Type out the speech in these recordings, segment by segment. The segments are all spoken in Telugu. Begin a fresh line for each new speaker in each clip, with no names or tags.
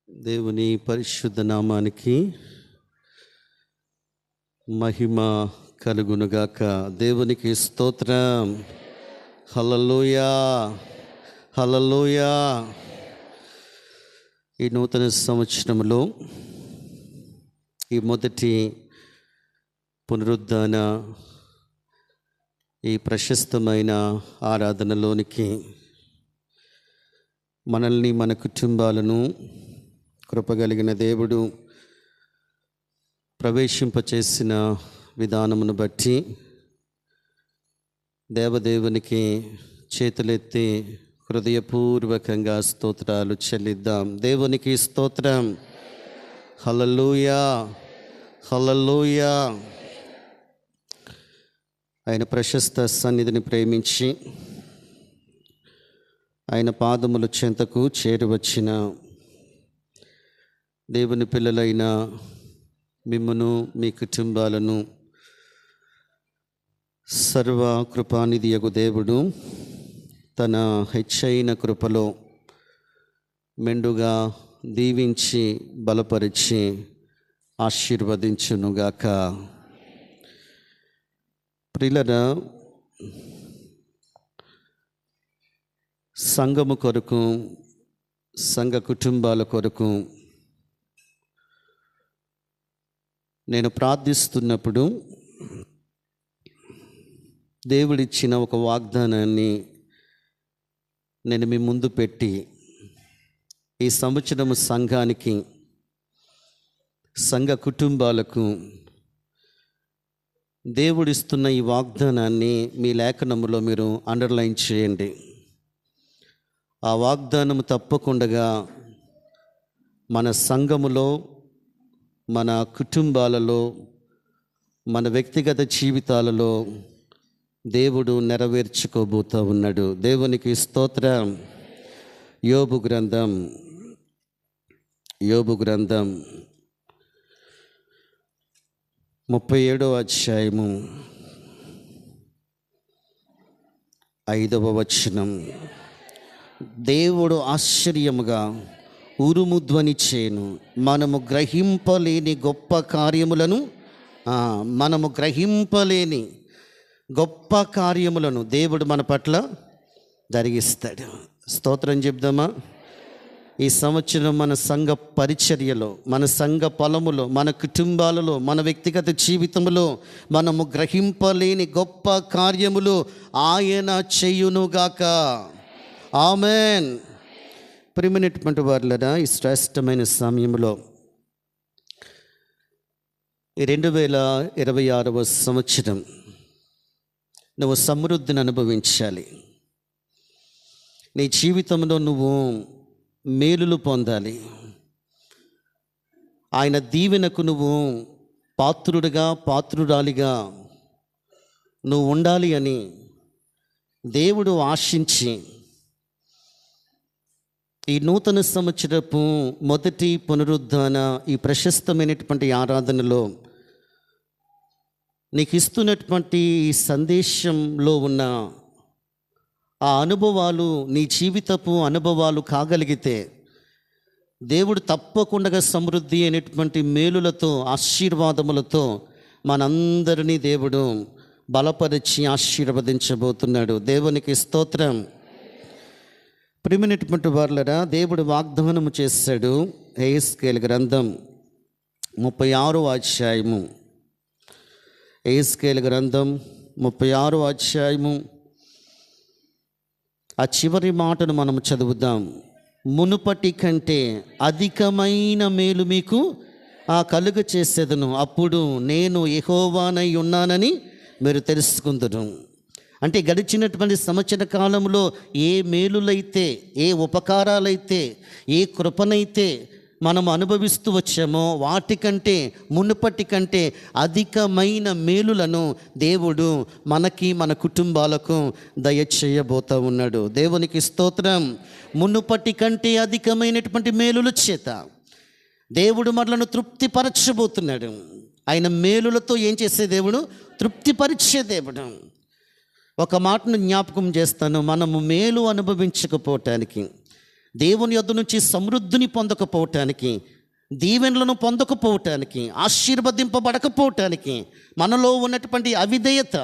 దేవుని పరిశుద్ధ నామానికి మహిమ కలుగునుగాక. దేవునికి స్తోత్రం. హల్లెలూయా, హల్లెలూయా. ఈ నూతన సంవత్సరంలో ఈ మొదటి పునరుద్ధాన ఈ ప్రశస్తమైన ఆరాధనలోనికి మనల్ని, మన కుటుంబాలను కృపగలిగిన దేవుడు ప్రవేశింపచేసిన విధానమును బట్టి దేవదేవునికి చేతులెత్తి హృదయపూర్వకంగా స్తోత్రాలు చెల్లిద్దాం. దేవునికి స్తోత్రం. హల్లెలూయా, హల్లెలూయా. ఆయన ప్రశస్త సన్నిధిని ప్రేమించి ఆయన పాదముల చెంతకు చేరువచ్చిన దేవుని పిల్లలైన మిమ్మును, మీ కుటుంబాలను సర్వ కృపానిధియగు దేవుడు తన హెచ్చైన కృపలో మెండుగా దీవించి బలపరిచి ఆశీర్వదించునుగాక. ప్రియులారా, సంఘము కొరకు, సంఘ కుటుంబాల కొరకు నేను ప్రార్థిస్తున్నప్పుడు దేవుడిచ్చిన ఒక వాగ్దానాన్ని నేను మీ ముందు పెట్టి ఈ సంవత్సరము సంఘానికి, సంఘ కుటుంబాలకు దేవుడిస్తున్న ఈ వాగ్దానాన్ని మీ లేఖనములో మీరు అండర్లైన్ చేయండి. ఆ వాగ్దానము తప్పకుండా మన సంఘములో, మన కుటుంబాలలో, మన వ్యక్తిగత జీవితాలలో దేవుడు నెరవేర్చుకోబోతూ ఉన్నాడు. దేవునికి స్తోత్రం. యోబు గ్రంథం 37వ అధ్యాయము 5వ వచనం. దేవుడు ఆశ్చర్యముగా ఉరుము ధ్వని చేయును, మనము గ్రహింపలేని గొప్ప కార్యములను గొప్ప కార్యములను దేవుడు మన పట్ల జరిగిస్తాడు. స్తోత్రం చెప్దామా? ఈ సంవత్సరం మన సంఘ పరిచర్యలో, మన సంఘ పొలములో, మన కుటుంబాలలో, మన వ్యక్తిగత జీవితంలో మనము గ్రహింపలేని గొప్ప కార్యములు ఆయన చేయునుగాక. ఆమెన్. ప్రియమైనటువంటి వారులారా, ఈ శ్రేష్టమైన సమయంలో 2026వ సంవత్సరం నువ్వు సమృద్ధిని అనుభవించాలి. నీ జీవితంలో నువ్వు మేలులు పొందాలి. ఆయన దీవెనకు నువ్వు పాత్రురాలిగా నువ్వు ఉండాలి అని దేవుడు ఆశించి ఈ నూతన సంవత్సరపు మొదటి పునరుద్ధాన ఈ ప్రశస్తమైనటువంటి ఆరాధనలో నీకు ఇస్తున్నటువంటి ఈ సందేశంలో ఉన్న ఆ అనుభవాలు నీ జీవితపు అనుభవాలు కాగలిగితే దేవుడు తప్పకుండా సమృద్ధి అయినటువంటి మేలులతో, ఆశీర్వాదములతో మనందరినీ దేవుడు బలపరిచి ఆశీర్వదించబోతున్నాడు. దేవునికి స్తోత్రం. ప్రియమైనటువంటి వారులారా, దేవుడు వాగ్దానము చేశాడు. యెహెజ్కేలు గ్రంథం 36వ అధ్యాయము, యెహెజ్కేలు గ్రంథం 36వ అధ్యాయము ఆ చివరి మాటను మనం చదువుదాం. మునుపటి కంటే అధికమైన మేలు మీకు కలుగ చేసేదను, అప్పుడు నేను యెహోవానై ఉన్నానని మీరు తెలుసుకుందురు. అంటే గడిచినటువంటి సంవత్సర కాలంలో ఏ మేలులైతే, ఏ ఉపకారాలైతే, ఏ కృపనైతే మనం అనుభవిస్తూ వచ్చామో వాటికంటే, మునుపటి కంటే అధికమైన మేలులను దేవుడు మనకి, మన కుటుంబాలకు దయచేయబోతూ ఉన్నాడు. దేవునికి స్తోత్రం. మునుపటి కంటే అధికమైనటువంటి మేలుల చేత దేవుడు మనలను తృప్తిపరచబోతున్నాడు. ఆయన మేలులతో ఏం చేసే దేవుడు? తృప్తిపరిచే దేవుడు. ఒక మాటను జ్ఞాపకం చేస్తాను. మనము మేలు అనుభవించకపోవటానికి, దేవుని యొద్ద నుంచి సమృద్ధిని పొందకపోవటానికి, దీవెనలను పొందకపోవటానికి, ఆశీర్వదింపబడకపోవటానికి మనలో ఉన్నటువంటి అవిధేయత,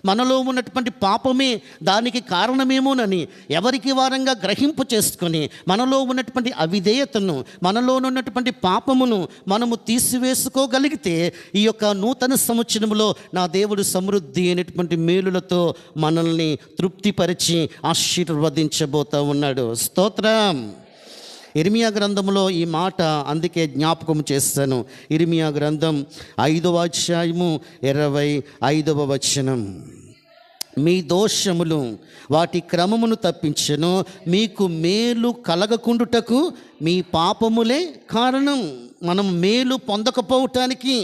మనలో ఉన్నటువంటి పాపమే దానికి కారణమేమోనని ఎవరికి వారంగా గ్రహింపు చేసుకొని మనలో ఉన్నటువంటి అవిధేయతను, మనలో ఉన్నటువంటి పాపమును మనము తీసివేసుకోగలిగితే ఈ యొక్క నూతన సంవత్సరంలో నా దేవుడు సమృద్ధి అయినటువంటి మేలులతో మనల్ని తృప్తిపరిచి ఆశీర్వదించబోతూ ఉన్నాడు. స్తోత్రం. ఇర్మియా గ్రంథంలో ఈ మాట అందుకే జ్ఞాపకం చేస్తాను. ఇర్మియా గ్రంథం 5వ అధ్యాయము 25వ వచనం. మీ దోషములు వాటి క్రమమును తప్పించెను, మీకు మేలు కలగకుండుటకు మీ పాపములే కారణం. మనం మేలు పొందకపోవటానికి,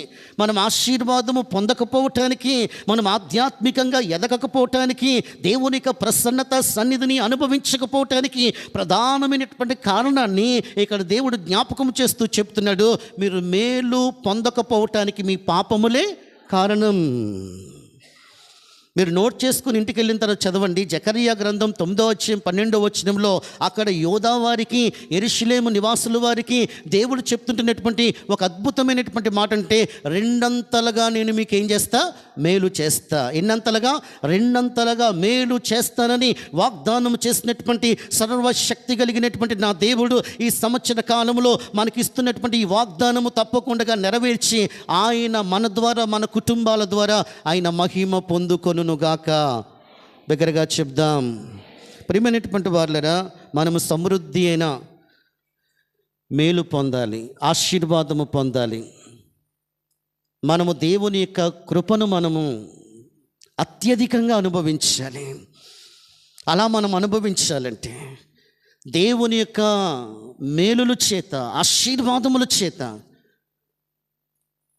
మనం ఆశీర్వాదము పొందకపోవటానికి, మనం ఆధ్యాత్మికంగా ఎదగకపోవటానికి, దేవుని యొక్క ప్రసన్నత సన్నిధిని అనుభవించకపోవటానికి ప్రధానమైనటువంటి కారణాన్ని ఇక్కడ దేవుడు జ్ఞాపకం చేస్తూ చెప్తున్నాడు. మీరు మేలు పొందకపోవటానికి మీ పాపములే కారణం. మీరు నోట్ చేసుకుని ఇంటికి వెళ్ళిన తర్వాత చదవండి. జకరియా గ్రంథం 9వ అధ్యాయం 12వ వచనంలో అక్కడ యోధా వారికి, యెరూషలేము నివాసుల వారికి దేవుడు చెప్తుంటున్నటువంటి ఒక అద్భుతమైనటువంటి మాట అంటే, రెండంతలుగా నేను మీకు ఏం చేస్తా? మేలు చేస్తా. ఎన్నంతలుగా? రెండంతలుగా మేలు చేస్తానని వాగ్దానం చేసినటువంటి సర్వశక్తి కలిగినటువంటి నా దేవుడు ఈ సంవత్సర కాలంలో మనకి ఇస్తున్నటువంటి ఈ వాగ్దానము తప్పకుండా నెరవేర్చి ఆయన మన ద్వారా, మన కుటుంబాల ద్వారా ఆయన మహిమ పొందుకొను గాక. బిగ్గరగా చెప్దాం. ప్రియమైనటువంటి వారులారా, మనము సమృద్ధి అయిన మేలు పొందాలి, ఆశీర్వాదము పొందాలి. మనము దేవుని యొక్క కృపను మనము అత్యధికంగా అనుభవించాలి. అలా మనం అనుభవించాలంటే దేవుని యొక్క మేలుల చేత, ఆశీర్వాదముల చేత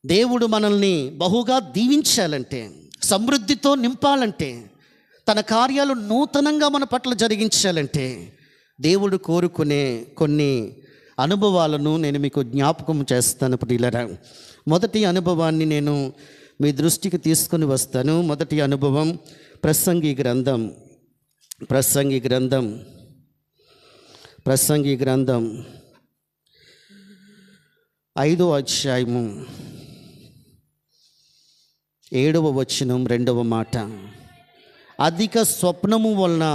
దేవుడు మనల్ని బహుగా దీవించాలంటే, సమృద్ధితో నింపాలంటే, తన కార్యాలు నూతనంగా మన పట్ల జరిగించాలంటే దేవుడు కోరుకునే కొన్ని అనుభవాలను నేను మీకు జ్ఞాపకం చేస్తాను ప్రియులారా. మొదటి అనుభవాన్ని నేను మీ దృష్టికి తీసుకొని వస్తాను. మొదటి అనుభవం ప్రసంగి గ్రంథం 5వ అధ్యాయము 7వ వచనం 2వ మాట. అధిక స్వప్నము వలన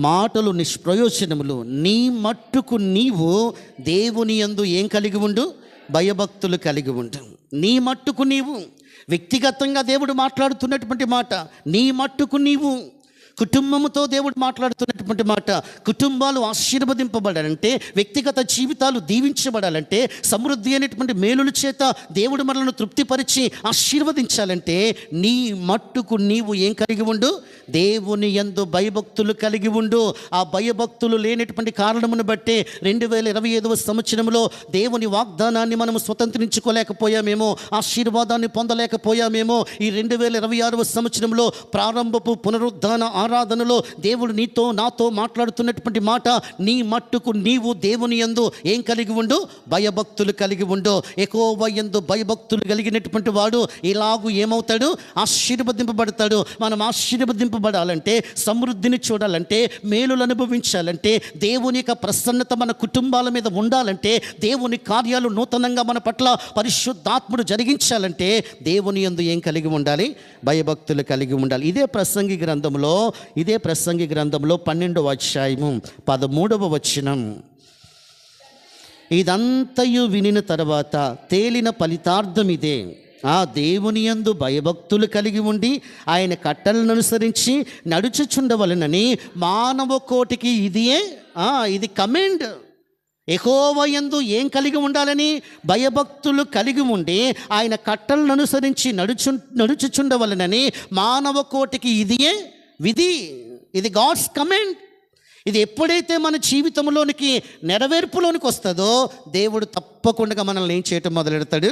మాటలు నిష్ప్రయోజనములు, నీ మట్టుకు నీవు దేవుని యందు ఏం కలిగి ఉండు? భయభక్తులు కలిగి ఉండు. నీ మట్టుకు నీవు, వ్యక్తిగతంగా దేవుడు మాట్లాడుతున్నటువంటి మాట. నీ మట్టుకు నీవు, కుటుంబంతో దేవుడు మాట్లాడుతున్నటువంటి మాట. కుటుంబాలు ఆశీర్వదింపబడాలంటే, వ్యక్తిగత జీవితాలు దీవించబడాలంటే, సమృద్ధి అయినటువంటి మేలుల చేత దేవుడు మనల్ని తృప్తిపరిచి ఆశీర్వదించాలంటే నీ మట్టుకు నీవు ఏం కలిగి ఉండు? దేవుని యందు భయభక్తులు కలిగి ఉండు. ఆ భయభక్తులు లేనటువంటి కారణమును బట్టే 2025వ సంవత్సరంలో దేవుని వాగ్దానాన్ని మనం స్వతంత్రించుకోలేకపోయామేమో, ఆశీర్వాదాన్ని పొందలేకపోయామేమో. ఈ 2026వ సంవత్సరంలో ప్రారంభపు పునరుద్ధాన ఆరాధనలో దేవుడు నీతో నాతో మాట్లాడుతున్నటువంటి మాట, నీ మట్టుకు నీవు దేవుని యందు ఏం కలిగి ఉండు? భయభక్తులు కలిగి ఉండు. యెహోవా యందు భయభక్తులు కలిగినటువంటి వాడు ఇలాగూ ఏమవుతాడు? ఆశీర్వదింపబడతాడు. మనం ఆశీర్వదింపబడాలంటే, సమృద్ధిని చూడాలంటే, మేలులు అనుభవించాలంటే, దేవుని యొక్క ప్రసన్నత మన కుటుంబాల మీద ఉండాలంటే, దేవుని కార్యాలు నూతనంగా మన పట్ల పరిశుద్ధాత్ముడు జరిగించాలంటే దేవుని యందు ఏం కలిగి ఉండాలి? భయభక్తులు కలిగి ఉండాలి. ఇదే ప్రసంగి గ్రంథంలో 12వ అధ్యాయము 13వ వచనం. ఇదంతయు వినిన తర్వాత తేలిన ఫలితార్థం ఇదే, ఆ దేవుని యందు భయభక్తులు కలిగి ఉండి ఆయన కట్టలను అనుసరించి నడుచుచుండవలనని మానవ కోటికి ఇది కమెండ్. యెహోవా యందు ఏం కలిగి ఉండాలని? భయభక్తులు కలిగి ఉండి ఆయన కట్టలను అనుసరించి నడుచుచుండవలనని మానవ కోటికి ఇదియే విధి. ఇది గాడ్స్ కమెండ్. ఇది ఎప్పుడైతే మన జీవితంలోనికి నెరవేర్పులోనికి వస్తుందో దేవుడు తప్పకుండా మనల్ని ఏం చేయటం మొదలెడతాడు?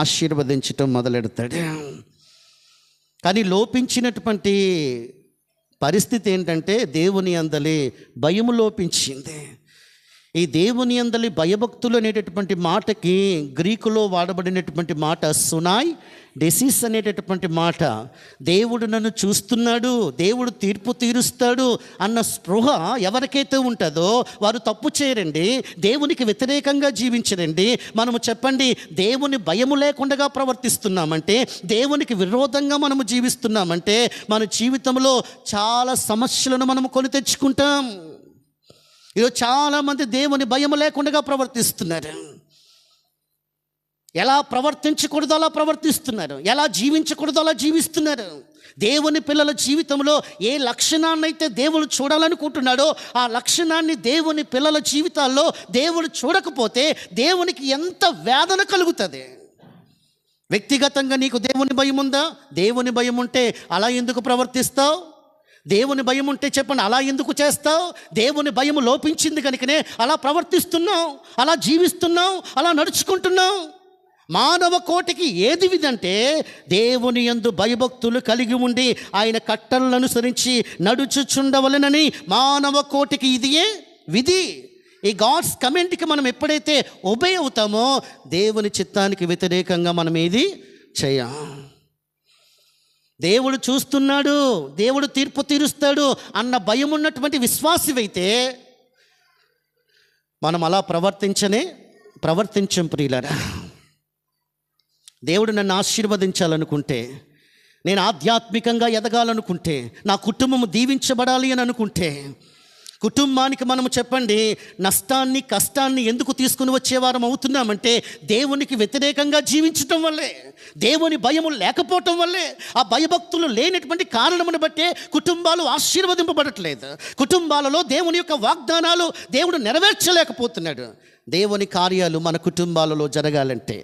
ఆశీర్వదించటం మొదలెడతాడు. కానీ లోపించినటువంటి పరిస్థితి ఏంటంటే, దేవుని అందలి భయము లోపించింది. ఈ దేవుని అందలి భయభక్తులు అనేటటువంటి మాటకి గ్రీకులో వాడబడినటువంటి మాట సునాయ్ డిసీజ్ అనేటటువంటి మాట, దేవుడు నన్ను చూస్తున్నాడు, దేవుడు తీర్పు తీరుస్తాడు అన్న స్పృహ ఎవరికైతే ఉంటుందో వారు తప్పు చేయరండి, దేవునికి వ్యతిరేకంగా జీవించరండి. మనము చెప్పండి, దేవుని భయము లేకుండా ప్రవర్తిస్తున్నామంటే, దేవునికి విరోధంగా మనము జీవిస్తున్నామంటే మన జీవితంలో చాలా సమస్యలను మనము కొని తెచ్చుకుంటాం. ఈరోజు చాలామంది దేవుని భయం లేకుండా ప్రవర్తిస్తున్నారు. ఎలా ప్రవర్తించకూడదో అలా ప్రవర్తిస్తున్నారు, ఎలా జీవించకూడదో అలా జీవిస్తున్నారు. దేవుని పిల్లల జీవితంలో ఏ లక్షణాన్ని అయితే దేవుడు చూడాలనుకుంటున్నాడో ఆ లక్షణాన్ని దేవుని పిల్లల జీవితాల్లో దేవుడు చూడకపోతే దేవునికి ఎంత వేదన కలుగుతుంది. వ్యక్తిగతంగా నీకు దేవుని భయం ఉందా? దేవుని భయం ఉంటే అలా ఎందుకు ప్రవర్తిస్తావు? దేవుని భయం ఉంటే చెప్పండి, అలా ఎందుకు చేస్తావు? దేవుని భయం లోపించింది కనుకనే అలా ప్రవర్తిస్తున్నావు, అలా జీవిస్తున్నావు, అలా నడుచుకుంటున్నావు. మానవ కోటికి ఏది విధి అంటే, దేవుని యందు భయభక్తులు కలిగి ఉండి ఆయన కట్టలను అనుసరించి నడుచుచుండవలెనని మానవ కోటికి ఇదియే విధి. ఈ గాడ్స్ కమెంట్కి మనం ఎప్పుడైతే ఒబే అవుతామో దేవుని చిత్తానికి వ్యతిరేకంగా మనం ఏది చేయం. దేవుడు చూస్తున్నాడు, దేవుడు తీర్పు తీరుస్తాడు అన్న భయం ఉన్నటువంటి విశ్వాసివైతే మనం అలా ప్రవర్తించం ప్రియులారా. దేవుడు నన్ను ఆశీర్వదించాలనుకుంటే, నేను ఆధ్యాత్మికంగా ఎదగాలనుకుంటే, నా కుటుంబం దీవించబడాలి అని అనుకుంటే, కుటుంబానికి మనము చెప్పండి నష్టాన్ని కష్టాన్ని ఎందుకు తీసుకుని వచ్చేవారం అవుతున్నామంటే దేవునికి వ్యతిరేకంగా జీవించటం వల్లే, దేవుని భయము లేకపోవటం వల్లే. ఆ భయభక్తులు లేనటువంటి కారణమును బట్టే కుటుంబాలు ఆశీర్వదింపబడట్లేదు. కుటుంబాలలో దేవుని యొక్క వాగ్దానాలు దేవుడు నెరవేర్చలేకపోతున్నాడు. దేవుని కార్యాలు మన కుటుంబాలలో జరగాలంటే,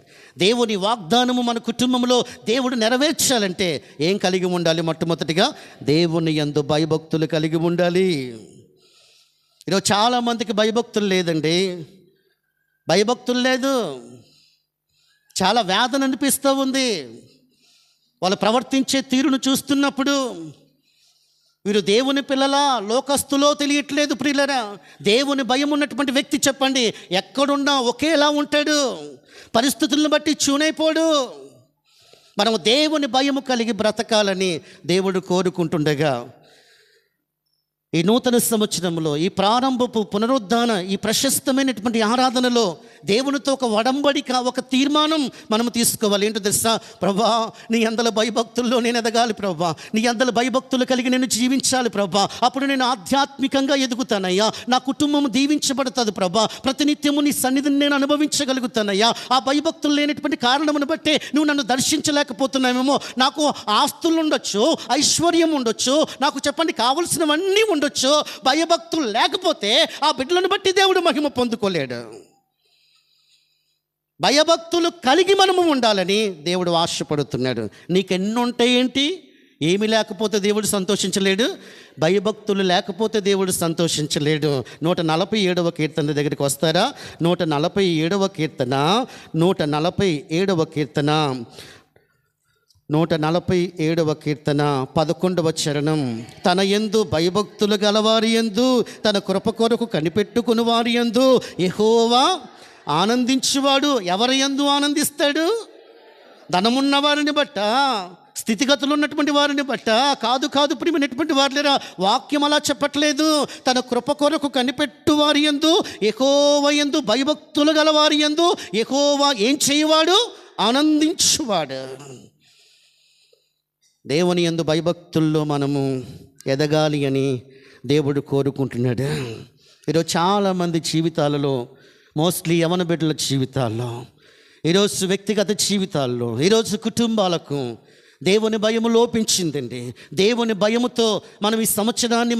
దేవుని వాగ్దానము మన కుటుంబంలో దేవుడు నెరవేర్చాలంటే ఏం కలిగి ఉండాలి? మొట్టమొదటిగా దేవుని యందు భయభక్తులు కలిగి ఉండాలి. ఈరోజు చాలామందికి భయభక్తులు లేదండి, భయభక్తులు లేదు. చాలా వేదన అనిపిస్తూ ఉంది వాళ్ళు ప్రవర్తించే తీరును చూస్తున్నప్పుడు. వీరు దేవుని పిల్లలా లోకస్తులో తెలియట్లేదు ప్రియులరా. దేవుని భయం ఉన్నటువంటి వ్యక్తి చెప్పండి ఎక్కడున్నా ఒకేలా ఉంటాడు, పరిస్థితులను బట్టి చూనైపోడు. మనము దేవుని భయము కలిగి బ్రతకాలని దేవుడు కోరుకుంటుండగా, ఈ నూతన సంవత్సరంలో ఈ ప్రారంభపు పునరుద్ధాన ఈ ప్రశస్తమైనటువంటి ఆరాధనలో దేవునితో ఒక వడంబడిక, ఒక తీర్మానం మనము తీసుకోవాలి. ఏంటో తెలుసా? ప్రభా, నీ అందల భయభక్తుల్లో నేను ఎదగాలి ప్రభా, నీ అందల భయభక్తులు కలిగి నేను జీవించాలి ప్రభా. అప్పుడు నేను ఆధ్యాత్మికంగా ఎదుగుతానయ్యా, నా కుటుంబం దీవించబడుతుంది ప్రభా, ప్రతినిత్యము నీ సన్నిధిని నేను అనుభవించగలుగుతానయ్యా. ఆ భయభక్తులు లేనటువంటి కారణమును బట్టే నువ్వు నన్ను దర్శించలేకపోతున్నావేమో. నాకు ఆస్తులు ఉండొచ్చు, ఐశ్వర్యం ఉండొచ్చు, నాకు చెప్పండి కావలసినవన్నీ ఉండొచ్చు. భయభక్తులు లేకపోతే ఆ బిడ్డలను బట్టి దేవుడు మహిమ పొందుకోలేడు. భయభక్తులు కలిగి మనము ఉండాలని దేవుడు ఆశపడుతున్నాడు. నీకెన్నుంటాయేంటి? ఏమి లేకపోతే దేవుడు సంతోషించలేడు, భయభక్తులు లేకపోతే దేవుడు సంతోషించలేడు. 147వ కీర్తన దగ్గరికి వస్తారా? 147వ కీర్తన 11వ చరణం. తన యందు భయభక్తులు గలవారి యందు, తన కృప కొరకు కనిపెట్టుకుని వారి యందు యెహోవా ఆనందించువాడు. ఎవరి యందు ఆనందిస్తాడు? ధనమున్న వారిని బట్ట, స్థితిగతులు ఉన్నటువంటి వారిని బట్ట కాదు ప్రియమైనటువంటి వారు లేరా. వాక్యం అలా చెప్పట్లేదు. తన కృప కొరకు కనిపెట్టు వారి యందు, యెహోవా యందు భయభక్తులు గలవారి యందు యెహోవా ఏం చేయవాడు? ఆనందించువాడు. దేవుని యందు భయభక్తుల్లో మనము ఎదగాలి అని దేవుడు కోరుకుంటున్నాడు. ఈరోజు చాలామంది జీవితాలలో, మోస్ట్లీ యవన బిడ్డల జీవితాల్లో, ఈరోజు వ్యక్తిగత జీవితాల్లో, ఈరోజు కుటుంబాలకు దేవుని భయము లోపించిందండి. దేవుని భయముతో మనం ఈ సంవత్సరాన్ని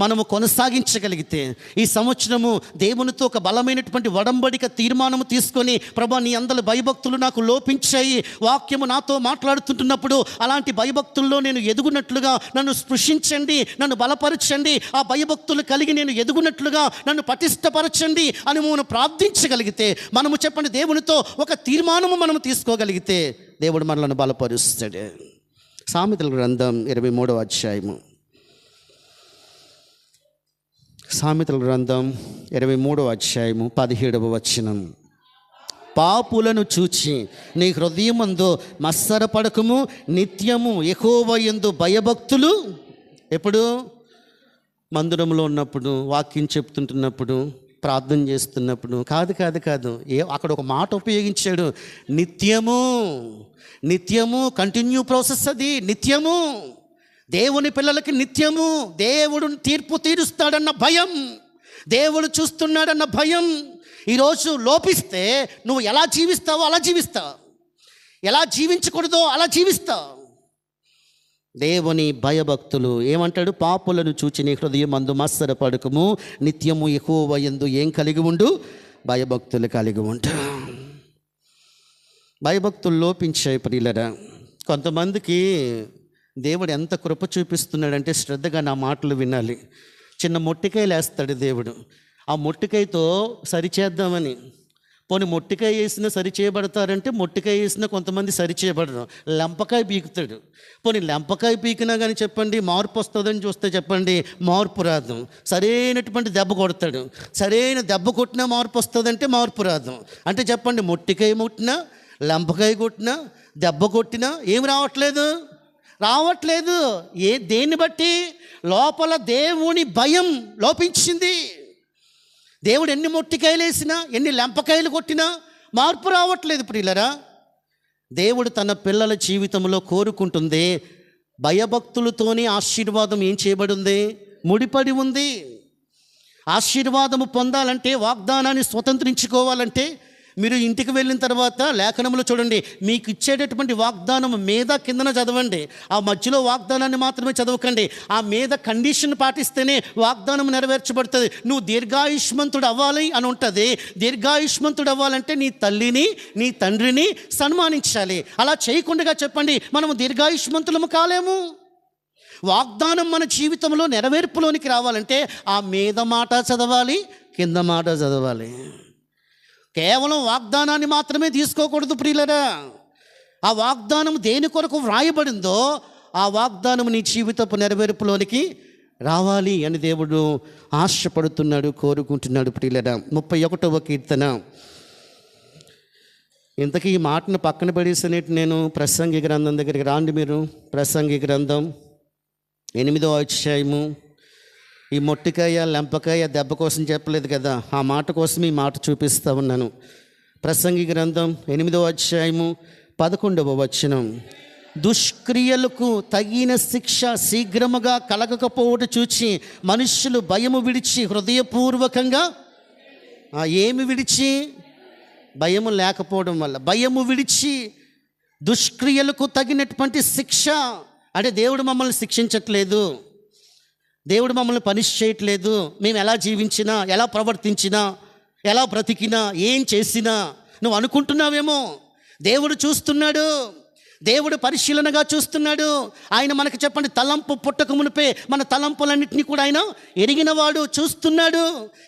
మనము కొనసాగించగలిగితే, ఈ సంవత్సరము దేవునితో ఒక బలమైనటువంటి వడంబడిక తీర్మానము తీసుకొని, ప్రభా నీ అందరి భయభక్తులు నాకు లోపించాయి, వాక్యము నాతో మాట్లాడుతుంటున్నప్పుడు అలాంటి భయభక్తుల్లో నేను ఎదుగునట్లుగా నన్ను స్పృశించండి, నన్ను బలపరచండి, ఆ భయభక్తులు కలిగి నేను ఎదుగునట్లుగా నన్ను పటిష్టపరచండి అని మనం ప్రార్థించగలిగితే, మనము చెప్పండి దేవునితో ఒక తీర్మానము మనము తీసుకోగలిగితే దేవుడు మనల్ని బలపరుస్తాడు. సామెతల గ్రంథం 23వ అధ్యాయము. సామెతల గ్రంథం 23వ అధ్యాయము 17వ వచనం. పాపులను చూచి నీ హృదయమందు మత్సరపడకము, నిత్యము యెహోవా యందు భయభక్తులు. ఎప్పుడు? మందిరంలో ఉన్నప్పుడు, వాక్యం చెప్తుంటున్నప్పుడు, ప్రార్థన చేస్తున్నప్పుడు. కాదు. అక్కడ ఒక మాట ఉపయోగించాడు, నిత్యము కంటిన్యూ ప్రాసెస్. అది నిత్యము. దేవుని పిల్లలకి నిత్యము దేవుడు తీర్పు తీరుస్తాడన్న భయం, దేవుడు చూస్తున్నాడన్న భయం ఈరోజు లోపిస్తే నువ్వు ఎలా జీవిస్తావో అలా జీవిస్తావు, ఎలా జీవించకూడదో అలా జీవిస్తావు. దేవుని భయభక్తులు. ఏమంటాడు? పాపులను చూచి నీ హృదయమందు మత్సరపడకము, నిత్యము యెహోవా యందు ఏం కలిగి ఉండు? భయభక్తులు కలిగి ఉండు. భయభక్తులు లోపించాయి ప్రియులరా. కొంతమందికి దేవుడు ఎంత కృప చూపిస్తున్నాడంటే శ్రద్ధగా నా మాటలు వినాలి. చిన్న మొట్టికాయలు వేస్తాడు దేవుడు. ఆ మొట్టికాయతో సరిచేద్దామని, పోనీ మొట్టికాయ వేసినా సరి చేయబడతారంటే మొట్టికాయ వేసినా కొంతమంది సరి చేయబడరు. లెంపకాయ పీకుతాడు. పోనీ లెంపకాయ పీకినా కానీ చెప్పండి మార్పు వస్తుందని చూస్తే చెప్పండి మార్పు రాదు. సరైనటువంటి దెబ్బ కొడతాడు. సరైన దెబ్బ కొట్టినా మార్పు వస్తుందంటే మార్పు రాదు. అంటే చెప్పండి, మొట్టికాయ ముట్టినా, లెంపకాయ కొట్టినా, దెబ్బ కొట్టినా ఏమి రావట్లేదు. దేన్ని బట్టి? లోపల దేవుని భయం లోపించింది. దేవుడు ఎన్ని మొట్టికాయలు వేసినా, ఎన్ని లెంపకాయలు కొట్టినా మార్పు రావట్లేదు ప్రియులరా. దేవుడు తన పిల్లల జీవితంలో కోరుకుంటుంది భయభక్తులతోనే ఆశీర్వాదం ఏం చేయబడి ఉంది? ముడిపడి ఉంది. ఆశీర్వాదము పొందాలంటే, వాగ్దానాన్ని స్వతంత్రించుకోవాలంటే మీరు ఇంటికి వెళ్ళిన తర్వాత లేఖనంలో చూడండి, మీకు ఇచ్చేటటువంటి వాగ్దానం మీద కిందన చదవండి. ఆ మధ్యలో వాగ్దానాన్ని మాత్రమే చదవకండి. ఆ మీద కండిషన్ పాటిస్తేనే వాగ్దానం నెరవేర్చబడుతుంది. నువ్వు దీర్ఘాయుష్మంతుడు అవ్వాలి అని ఉంటుంది. దీర్ఘాయుష్మంతుడు అవ్వాలంటే నీ తల్లిని, నీ తండ్రిని సన్మానించాలి. అలా చేయకుండా చెప్పండి మనము దీర్ఘాయుష్మంతులము కాలేము. వాగ్దానం మన జీవితంలో నెరవేర్పులోనికి రావాలంటే ఆ మీద మాట చదవాలి, కింద మాట చదవాలి. కేవలం వాగ్దానాన్ని మాత్రమే తీసుకోకూడదు ప్రియులరా. ఆ వాగ్దానం దేని కొరకు వ్రాయబడిందో ఆ వాగ్దానం నీ జీవితపు నెరవేర్పులోనికి రావాలి అని దేవుడు ఆశపడుతున్నాడు, కోరుకుంటున్నాడు ప్రియులరా. 31వ కీర్తన. ఇంతకీ ఈ మాటను పక్కన పడేసినట్టు నేను ప్రసంగి గ్రంథం దగ్గరికి రాండి. మీరు ప్రసంగి గ్రంథం 8వ అధ్యాయము. ఈ మొట్టికాయ లెంపకాయ దెబ్బ కోసం చెప్పలేదు కదా, ఆ మాట కోసం ఈ మాట చూపిస్తూ ఉన్నాను. ప్రసంగి గ్రంథం 8వ అధ్యాయము 11వ వచనం. దుష్క్రియలకు తగిన శిక్ష శీఘ్రముగా కలగకపోవడం చూచి మనుష్యులు భయము విడిచి హృదయపూర్వకంగా ఏమి విడిచి? భయము లేకపోవడం వల్ల. భయము విడిచి దుష్క్రియలకు తగినటువంటి శిక్ష అంటే దేవుడు మమ్మల్ని శిక్షించట్లేదు, దేవుడు మమ్మల్ని పనిష్ చేయట్లేదు. మేము ఎలా జీవించినా, ఎలా ప్రవర్తించినా, ఎలా బ్రతికినా, ఏం చేసినా నువ్వు అనుకుంటున్నావేమో. దేవుడు చూస్తున్నాడు, దేవుడు పరిశీలనగా చూస్తున్నాడు. ఆయన మనకు చెప్పండి, తలంపు పుట్టక మునిపే మన తలంపులన్నింటినీ కూడా ఆయన ఎరిగినవాడు, చూస్తున్నాడు.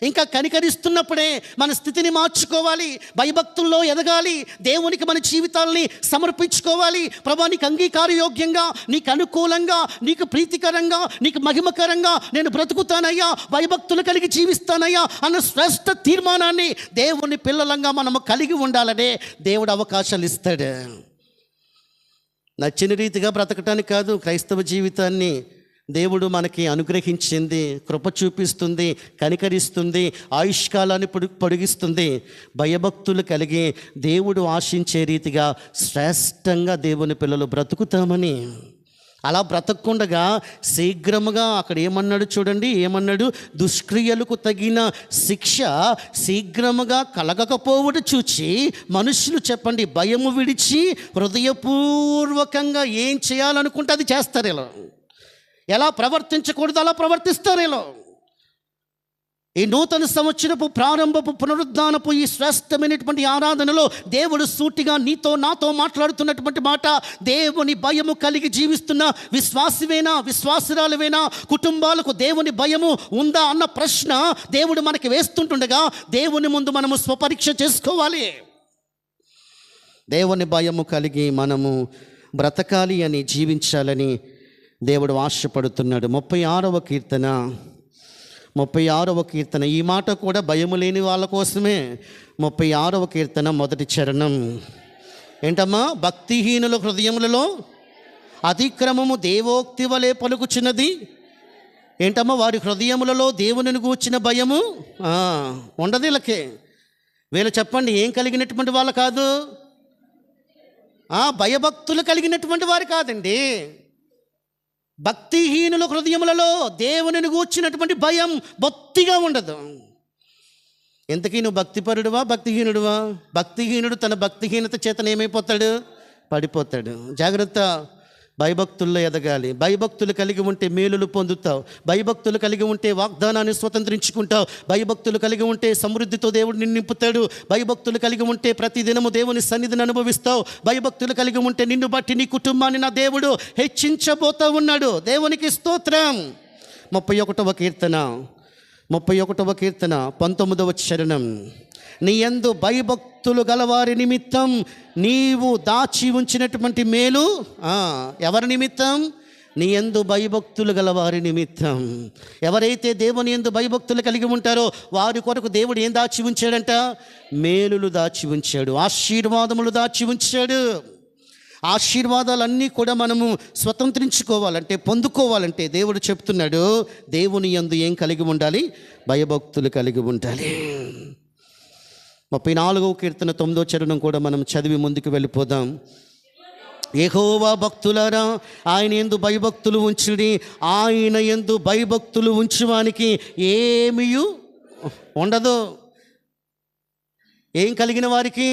ఇంకా కనికరిస్తున్నప్పుడే మన స్థితిని మార్చుకోవాలి, భయభక్తుల్లో ఎదగాలి, దేవునికి మన జీవితాలని సమర్పించుకోవాలి. ప్రభా, నీకు అంగీకారయోగ్యంగా, నీకు అనుకూలంగా, నీకు ప్రీతికరంగా, నీకు మహిమకరంగా నేను బ్రతుకుతానయ్యా, భయభక్తులు కలిగి జీవిస్తానయ్యా అన్న శ్రేష్ఠ తీర్మానాన్ని దేవుని పిల్లలంగా మనము కలిగి ఉండాలనే దేవుడు అవకాశాలు ఇస్తాడు. నచ్చిన రీతిగా బ్రతకటానికి కాదు, క్రైస్తవ జీవితాన్ని దేవుడు మనకి అనుగ్రహించింది, కృప చూపిస్తుంది, కనికరిస్తుంది, ఆయుష్కాలాన్ని పొడిగిస్తుంది. భయభక్తులు కలిగి దేవుడు ఆశించే రీతిగా శ్రేష్టంగా దేవుని పిల్లలు బ్రతుకుతామని. అలా బ్రతకకుండగా శీఘ్రముగా అక్కడ ఏమన్నాడు చూడండి, ఏమన్నాడు? దుష్క్రియలకు తగిన శిక్ష శీఘ్రముగా కలగకపోవడం చూచి మనుషులు చెప్పండి భయము విడిచి హృదయపూర్వకంగా ఏం చేయాలనుకుంటే అది చేస్తారు. ఎలా ప్రవర్తించకూడదు అలా ప్రవర్తిస్తారు. ఈ నూతన సంవత్సరపు ప్రారంభపు పునరుద్ధానపు ఈ శ్రేష్టమైనటువంటి ఆరాధనలో దేవుడు సూటిగా నీతో నాతో మాట్లాడుతున్నటువంటి మాట, దేవుని భయము కలిగి జీవిస్తున్న విశ్వాసివేనా, విశ్వాసురాలువేనా, కుటుంబాలకు దేవుని భయము ఉందా అన్న ప్రశ్న దేవుడు మనకి వేస్తుంటుండగా దేవుని ముందు మనము స్వపరీక్ష చేసుకోవాలి. దేవుని భయము కలిగి మనము బ్రతకాలి అని, జీవించాలని దేవుడు ఆశపడుతున్నాడు. 36వ కీర్తన 36వ కీర్తన, ఈ మాట కూడా భయము లేని వాళ్ళ కోసమే. 36వ కీర్తన మొదటి చరణం ఏంటమ్మా? భక్తిహీనుల హృదయములలో అతిక్రమము దేవోక్తి వలె పలుకుచున్నది. ఏంటమ్మా? వారి హృదయములలో దేవునిని గూర్చిన భయము ఉండదు వీళ్ళకే. వీళ్ళు చెప్పండి ఏం కలిగినటువంటి వాళ్ళు కాదు? భయభక్తులు కలిగినటువంటి వారు కాదండి. భక్తిహీనుల హృదయములలో దేవునిని గూర్చినటువంటి భయం బొత్తిగా ఉండదు. ఎంతకీ నువ్వు భక్తిపరుడువా భక్తిహీనుడువా? భక్తిహీనుడు తన భక్తిహీనత చేతన ఏమైపోతాడు? పడిపోతాడు. జాగ్రత్త. భయభక్తుల్లో ఎదగాలి. భయభక్తులు కలిగి ఉంటే మేలులు పొందుతావు. భయభక్తులు కలిగి ఉంటే వాగ్దానాన్ని స్వతంత్రించుకుంటావు. భయభక్తులు కలిగి ఉంటే సమృద్ధితో దేవుడు నిన్ను నింపుతాడు. భయభక్తులు కలిగి ఉంటే ప్రతిదినము దేవుని సన్నిధిని అనుభవిస్తావు. భయభక్తులు కలిగి ఉంటే నిన్ను బట్టి నీ కుటుంబాన్ని నా దేవుడు హెచ్చించబోతూ ఉన్నాడు. దేవునికి స్తోత్రం. 31వ కీర్తన 19వ చరణం. నీ యందు భయభక్తులు గలవారి నిమిత్తం నీవు దాచి ఉంచినటువంటి మేలు ఎవరి నిమిత్తం? నీ యందు భయభక్తులు గలవారి నిమిత్తం. ఎవరైతే దేవుని యందు భయభక్తులు కలిగి ఉంటారో వారి కొరకు దేవుడు ఏం దాచి ఉంచాడంట? మేలులు దాచి ఉంచాడు, ఆశీర్వాదములు దాచి ఉంచాడు. ఆశీర్వాదాలన్నీ కూడా మనము స్వతంత్రించుకోవాలంటే, పొందుకోవాలంటే దేవుడు చెప్తున్నాడు, దేవుని యందు ఏం కలిగి ఉండాలి? భయభక్తులు కలిగి ఉండాలి. 34వ కీర్తన 9వ చరణం కూడా మనం చదివి ముందుకు వెళ్ళిపోదాం. యెహోవా భక్తులారా, ఆయన యందు భయభక్తులు ఉంచుడి. ఆయన యందు భయభక్తులు ఉంచువానికి ఏమీ ఉండదు. ఏం కలిగిన వారికి?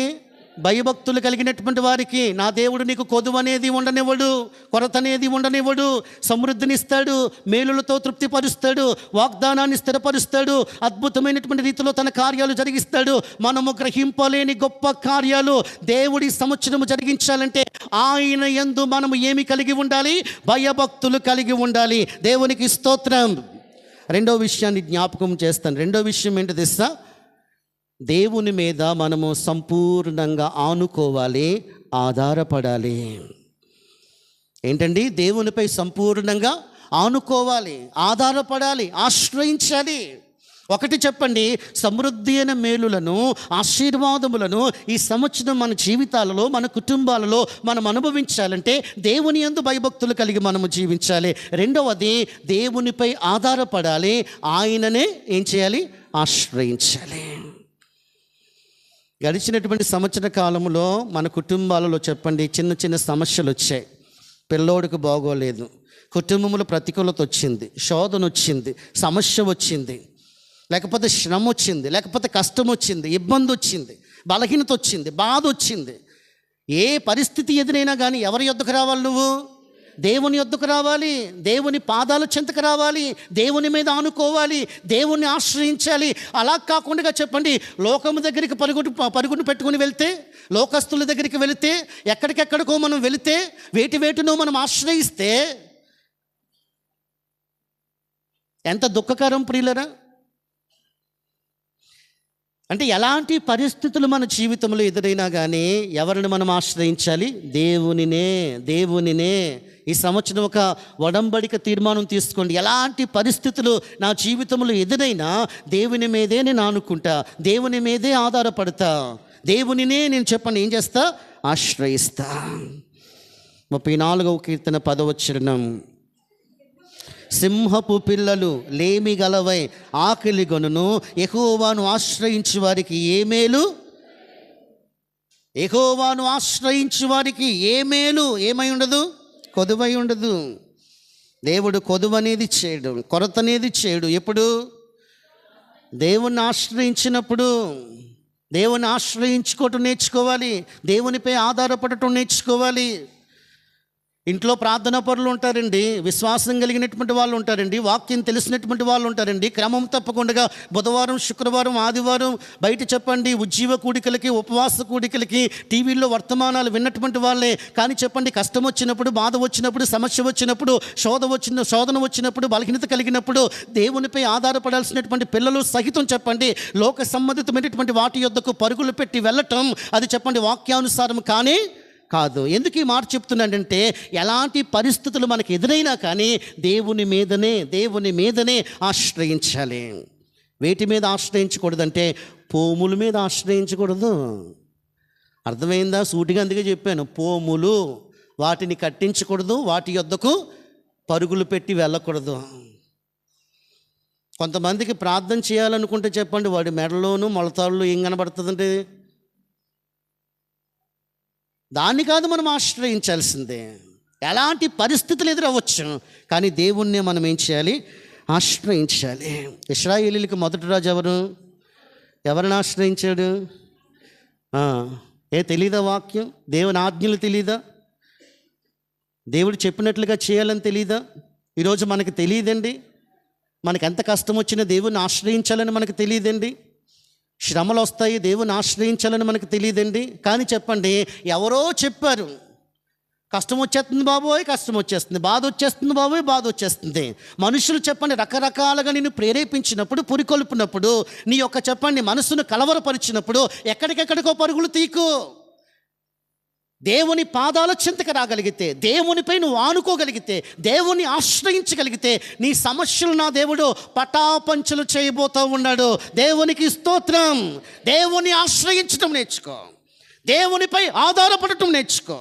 భయభక్తులు కలిగినటువంటి వారికి నా దేవుడు నీకు కొదువు అనేది ఉండనివ్వడు, కొరత అనేది ఉండనివ్వడు. సమృద్ధినిస్తాడు, మేలులతో తృప్తిపరుస్తాడు, వాగ్దానాన్ని స్థిరపరుస్తాడు, అద్భుతమైనటువంటి రీతిలో తన కార్యాలు జరిగిస్తాడు. మనము గ్రహింపలేని గొప్ప కార్యాలు దేవుడి సంవత్సరము జరిగించాలంటే ఆయన యందు మనము ఏమి కలిగి ఉండాలి? భయభక్తులు కలిగి ఉండాలి. దేవునికి స్తోత్రం. రెండో విషయాన్ని జ్ఞాపకం చేస్తాను. రెండో విషయం ఏంటో తెలుసా? దేవుని మీద మనము సంపూర్ణంగా ఆనుకోవాలి, ఆధారపడాలి. ఏంటండి? దేవునిపై సంపూర్ణంగా ఆనుకోవాలి, ఆధారపడాలి, ఆశ్రయించాలి. ఒకటి చెప్పండి, సమృద్ధి అయిన మేలులను, ఆశీర్వాదములను ఈ సంవత్సరం మన జీవితాలలో, మన కుటుంబాలలో మనం అనుభవించాలంటే దేవుని యందు భయభక్తులు కలిగి మనము జీవించాలి. రెండవది, దేవునిపై ఆధారపడాలి, ఆయననే ఏం చేయాలి? ఆశ్రయించాలి. గడిచినటువంటి సంవత్సర కాలంలో మన కుటుంబాలలో చెప్పండి చిన్న చిన్న సమస్యలు వచ్చాయి. పిల్లోడికి బాగోలేదు, కుటుంబంలో ప్రతికూలత వచ్చింది, శోధన వచ్చింది, సమస్య వచ్చింది, లేకపోతే శ్రమ వచ్చింది, లేకపోతే కష్టం వచ్చింది, ఇబ్బంది వచ్చింది, బలహీనత వచ్చింది, బాధ వచ్చింది. ఏ పరిస్థితి ఎదురైనా కానీ ఎవరి యొద్దకు రావాలి? నువ్వు దేవుని యొద్దకు రావాలి, దేవుని పాదాల చెంతకు రావాలి, దేవుని మీద ఆనుకోవాలి, దేవుణ్ణి ఆశ్రయించాలి. అలా కాకుండా చెప్పండి లోకము దగ్గరికి పరుగును పెట్టుకుని వెళ్తే, లోకస్తుల దగ్గరికి వెళితే, ఎక్కడికెక్కడికో మనం వెళితే, వేటినో మనం ఆశ్రయిస్తే ఎంత దుఃఖకరం ప్రియులరా. అంటే ఎలాంటి పరిస్థితులు మన జీవితంలో ఎదురైనా కానీ ఎవరిని మనం ఆశ్రయించాలి? దేవునినే. ఈ సంవత్సరం ఒక ఒడంబడిక తీర్మానం తీసుకోండి. ఎలాంటి పరిస్థితులు నా జీవితంలో ఎదురైనా దేవుని మీదే నేను ఆనుకుంటా, దేవుని మీదే ఆధారపడతా, దేవునినే నేను చెప్పండి ఏం చేస్తా? ఆశ్రయిస్తా. 34వ కీర్తన 10వ చరణం. సింహపు పిల్లలు లేమి గలవై ఆకలి గొనును, యెహోవాను ఆశ్రయించు వారికి ఏ మేలు? యెహోవాను ఆశ్రయించు వారికి ఏ మేలు? ఏమై ఉండదు? కొదువై ఉండదు. దేవుడు కొదువు అనేది చేయడు, కొరత అనేది చేయడు. ఎప్పుడు? దేవుణ్ణి ఆశ్రయించినప్పుడు. దేవుని ఆశ్రయించుకోవటం నేర్చుకోవాలి, దేవునిపై ఆధారపడటం నేర్చుకోవాలి. ఇంట్లో ప్రార్థనా పరులు ఉంటారండి, విశ్వాసం కలిగినటువంటి వాళ్ళు ఉంటారండి, వాక్యం తెలిసినటువంటి వాళ్ళు ఉంటారండి. క్రమం తప్పకుండా బుధవారం, శుక్రవారం, ఆదివారం బయట చెప్పండి ఉజ్జీవ కూడికలకి, ఉపవాస కూడికలకి, టీవీల్లో వర్తమానాలు విన్నటువంటి వాళ్ళే. కానీ చెప్పండి కష్టం వచ్చినప్పుడు, బాధ వచ్చినప్పుడు, సమస్య వచ్చినప్పుడు, శోధన వచ్చినప్పుడు, బలహీనత కలిగినప్పుడు దేవునిపై ఆధారపడాల్సినటువంటి పిల్లలు సహితం చెప్పండి లోక సంబంధితమైనటువంటి వాటి యొద్దకు పరుగులు పెట్టి వెళ్ళటం అది చెప్పండి వాక్యానుసారం కాదు. ఎందుకు ఈ మాట చెప్తున్నానంటే, ఎలాంటి పరిస్థితులు మనకు ఎదురైనా కానీ దేవుని మీదనే ఆశ్రయించాలి. వేటి మీద ఆశ్రయించకూడదంటే పోముల మీద ఆశ్రయించకూడదు. అర్థమైందా? సూటిగా అందుకే చెప్పాను, పోములు వాటిని కట్టించకూడదు, వాటి యొద్దకు పరుగులు పెట్టి వెళ్ళకూడదు. కొంతమందికి ప్రార్థన చేయాలనుకుంటే చెప్పండి, వాడి మెడలోను మొలతాళ్ళు ఏం కనబడుతుందంటే దాన్ని కాదు మనం ఆశ్రయించాల్సిందే. ఎలాంటి పరిస్థితులు ఎదురవ్వచ్చు, కానీ దేవుణ్ణి మనం ఏం చేయాలి? ఆశ్రయించాలి. ఇశ్రాయేలీయులకు మొదటి రాజు ఎవరిని ఆశ్రయించాడు? తెలీదా వాక్యం? దేవుని ఆజ్ఞలు తెలీదా? దేవుడు చెప్పినట్లుగా చేయాలని తెలీదా? ఈరోజు మనకు తెలియదండి. మనకు ఎంత కష్టం వచ్చినా దేవుని ఆశ్రయించాలని మనకు తెలియదండి. శ్రమలు వస్తాయి, దేవుని ఆశ్రయించాలని మనకు తెలియదండి. కానీ చెప్పండి, ఎవరో చెప్పారు, కష్టం వచ్చేస్తుంది బాబోయ్, కష్టం వచ్చేస్తుంది, బాధ వచ్చేస్తుంది బాబోయ్, బాధ వచ్చేస్తుంది. మనుషులు చెప్పండి రకరకాలుగా నిన్ను ప్రేరేపించినప్పుడు, పురికొల్పినప్పుడు, నీ యొక్క చెప్పండి మనసును కలవరపరిచినప్పుడు ఎక్కడికెక్కడికో పరుగులు తీకు. దేవుని పాదాల చింతకు రాగలిగితే, దేవునిపై నువ్వు ఆనుకోగలిగితే, దేవుని ఆశ్రయించగలిగితే, నీ సమస్యలు నా దేవుడు పటాపంచలు చేయబోతూ ఉన్నాడు. దేవునికి స్తోత్రం. దేవుని ఆశ్రయించడం నేర్చుకో, దేవునిపై ఆధారపడటం నేర్చుకో.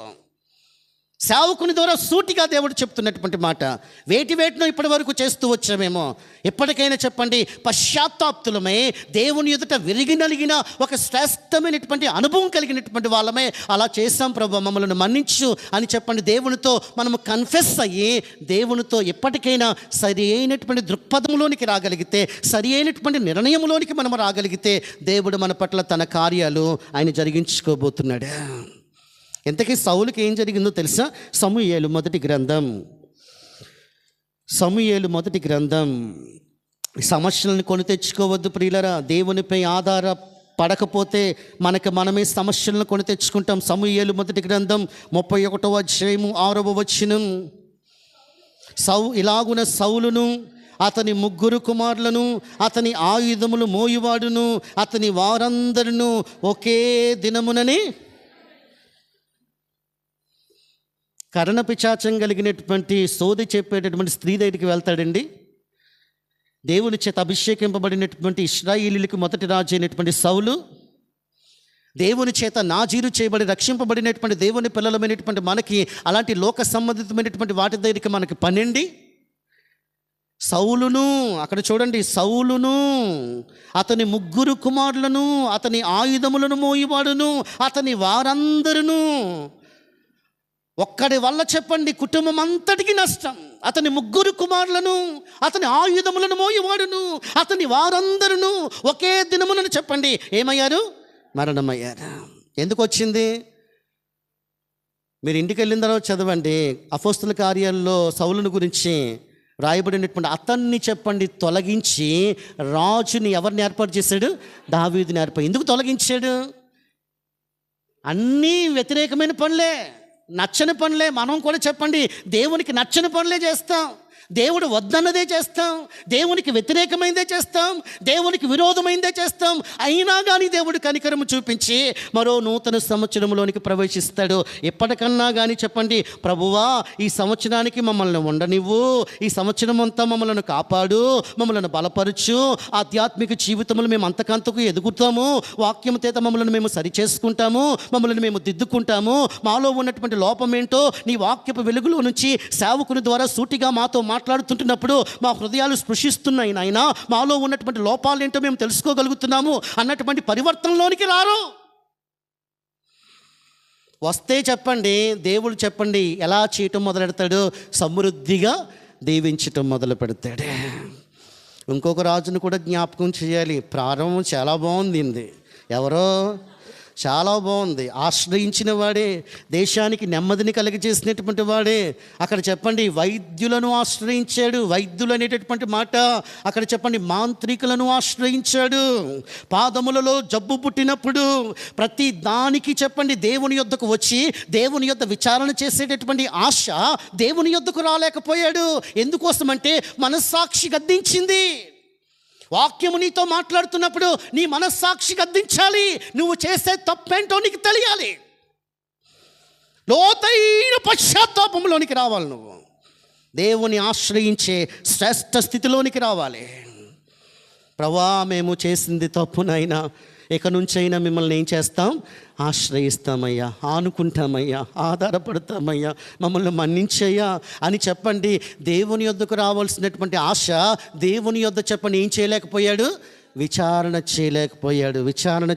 సేవకుని ద్వారా సూటిగా దేవుడు చెప్తున్నటువంటి మాట, వేటినో ఇప్పటి వరకు చేస్తూ వచ్చామేమో, ఎప్పటికైనా చెప్పండి పశ్చాత్తాప్తులమై దేవుని ఎదుట విరిగి నలిగిన ఒక శ్రేష్టమైనటువంటి అనుభవం కలిగినటువంటి వాళ్ళమే. అలా చేశాం ప్రభు, మమ్మల్ని మన్నించు అని చెప్పండి. దేవునితో మనము కన్ఫెస్ అయ్యి దేవునితో ఎప్పటికైనా సరి అయినటువంటి దృక్పథంలోనికి రాగలిగితే, సరి అయినటువంటి నిర్ణయంలోనికి మనం రాగలిగితే, దేవుడు మన పట్ల తన కార్యాలు ఆయన జరిగించుకోబోతున్నాడు. ఇంతకీ సౌలుకి ఏం జరిగిందో తెలుసా? సమూయేలు మొదటి గ్రంథం. సమస్యలను కొని తెచ్చుకోవద్దు ప్రియులరా. దేవునిపై ఆధారపడకపోతే మనమే సమస్యలను కొని తెచ్చుకుంటాం. సమూయేలు మొదటి గ్రంథం 31వ అధ్యాయము 6వ వచనం. ఇలాగున సౌలును అతని 3 కుమారులను అతని ఆయుధములు మోయువాడును అతని వారందరినూ ఒకే దినమునని కర్ణపిశాచం కలిగినటువంటి సోది చెప్పేటటువంటి స్త్రీ దగ్గరికి వెళ్తాడండి. దేవుని చేత అభిషేకింపబడినటువంటి ఇశ్రాయేలీయులకు మొదటి రాజు అయినటువంటి సౌలు, దేవుని చేత నాజీరు చేయబడి రక్షింపబడినటువంటి దేవుని పిల్లలమైనటువంటి మనకి అలాంటి లోక సంబంధితమైనటువంటి వాటి దగ్గరికి మనకి పనండి. సౌలును అక్కడ చూడండి, సౌలును అతని 3 కుమారులను అతని ఆయుధములను మోయివాడును అతని వారందరును. ఒక్కడి వల్ల చెప్పండి కుటుంబం అంతటికి నష్టం. అతని 3 కుమారులను అతని ఆయుధములను మోయివాడును అతని వారందరును ఒకే దినమునని చెప్పండి ఏమయ్యారు? మరణమయ్యారు. ఎందుకు వచ్చింది? మీరు ఇంటికి వెళ్ళిన తర్వాత చదవండి, అపోస్తల కార్యాల్లో సౌలుని గురించి రాయబడినటువంటి అతన్ని చెప్పండి తొలగించి రాజుని ఎవరిని ఏర్పాటు చేశాడు? దావీదుని ఏర్పాటు. ఎందుకు తొలగించాడు? అన్నీ వ్యతిరేకమైన పనులే, నచ్చని పనులే. మనం కూడా చెప్పండి దేవునికి నచ్చని పనులే చేస్తాం, దేవుడు వద్దన్నదే చేస్తాం, దేవునికి వ్యతిరేకమైందే చేస్తాం, దేవునికి విరోధమైందే చేస్తాం. అయినా కానీ దేవుడు కనికరము చూపించి మరో నూతన సంవత్సరంలోనికి ప్రవేశిస్తాడు. ఎప్పటికన్నా కానీ చెప్పండి, ప్రభువా ఈ సంవత్సరానికి మమ్మల్ని ఉండనివ్వు, ఈ సంవత్సరం అంతా మమ్మల్ని కాపాడు, మమ్మల్ని బలపరచు, ఆధ్యాత్మిక జీవితంలో మేము అంతకంతకు ఎదుగుతాము, వాక్యం చేత మమ్మల్ని మేము సరిచేసుకుంటాము, మమ్మల్ని మేము దిద్దుకుంటాము, మాలో ఉన్నటువంటి లోపం ఏంటో నీ వాక్యపు వెలుగులో నుంచి సేవకుని ద్వారా సూటిగా మాతో మాట్లాడుతుంటున్నప్పుడు మా హృదయాలు స్పృశిస్తున్నాయి నాయన, మాలో ఉన్నటువంటి లోపాలు ఏంటో మేము తెలుసుకోగలుగుతున్నాము అన్నటువంటి పరివర్తనలోనికి రారు. వస్తే చెప్పండి, దేవుడు చెప్పండి ఎలా చేయటం మొదలెడతాడు? సమృద్ధిగా దీవించటం మొదలు పెడతాడు. ఇంకొక రాజును కూడా జ్ఞాపకం చేయాలి. ప్రారంభం చాలా బాగుంది, ఎవరో చాలా బాగుంది. ఆశ్రయించిన వాడే, దేశానికి నెమ్మదిని కలిగజేసినటువంటి వాడే. అక్కడ చెప్పండి వైద్యులను ఆశ్రయించాడు. వైద్యులు అనేటటువంటి మాట అక్కడ చెప్పండి మాంత్రికులను ఆశ్రయించాడు. పాదములలో జబ్బు పుట్టినప్పుడు ప్రతి దానికి చెప్పండి దేవుని యొద్దకు వచ్చి దేవుని యొద్ద విచారణ చేసేటటువంటి ఆశ దేవుని యొద్దకు రాలేకపోయాడు. ఎందుకోసమంటే మనస్సాక్షి గద్దించింది. వాక్యము నీతో మాట్లాడుతున్నప్పుడు నీ మనస్సాక్షి గద్దించాలి. నువ్వు చేసే తప్పేంటో నీకు తెలియాలి. లోతైన పశ్చాత్తాపంలోనికి రావాలి. నువ్వు దేవుని ఆశ్రయించే శ్రేష్ఠ స్థితిలోనికి రావాలి. ప్రభువా, మేము చేసింది తప్పునైనా ఇక నుంచైనా మిమ్మల్ని ఏం చేస్తాం? ఆశ్రయిస్తామయ్యా, ఆనుకుంటామయ్యా, ఆధారపడతామయ్యా, మమ్మల్ని మన్నించయ్యా అని చెప్పండి. దేవుని యొద్దకు రావాల్సినటువంటి ఆశ దేవుని యొద్ద చెప్పండి ఏం చేయలేకపోయాడు? విచారణ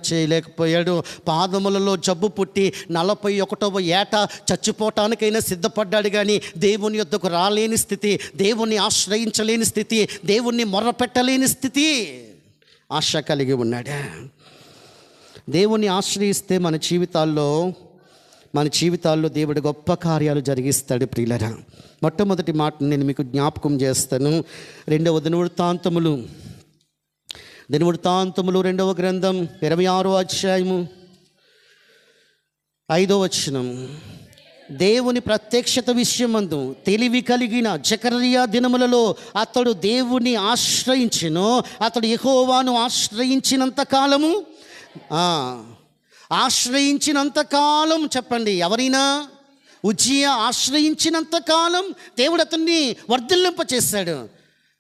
చేయలేకపోయాడు. పాదములలో జబ్బు పుట్టి 41వ ఏట చచ్చిపోవటానికైనా సిద్ధపడ్డాడు, కానీ దేవుని యొద్దకు రాలేని స్థితి, దేవుణ్ణి ఆశ్రయించలేని స్థితి, దేవుణ్ణి మొర్రపెట్టలేని స్థితి ఆశ కలిగి ఉన్నాడు. దేవుణ్ణి ఆశ్రయిస్తే మన జీవితాల్లో దేవుడు గొప్ప కార్యాలు జరిగిస్తాడు. ప్రియులరా, మొట్టమొదటి మాట నేను మీకు జ్ఞాపకం చేస్తాను. దినవృత్తాంతములు 2వ గ్రంథం 26వ అధ్యాయము 5వ వచనం. దేవుని ప్రత్యక్షత విషయమందు తెలివి కలిగిన జకర్యా దినములలో అతడు దేవుని ఆశ్రయించెను. అతడు యెహోవాను ఆశ్రయించినంత కాలం చెప్పండి. ఎవరైనా ఉజ్జియా ఆశ్రయించినంత కాలం దేవుడు అతన్ని వర్ధిల్లింప చేశాడు.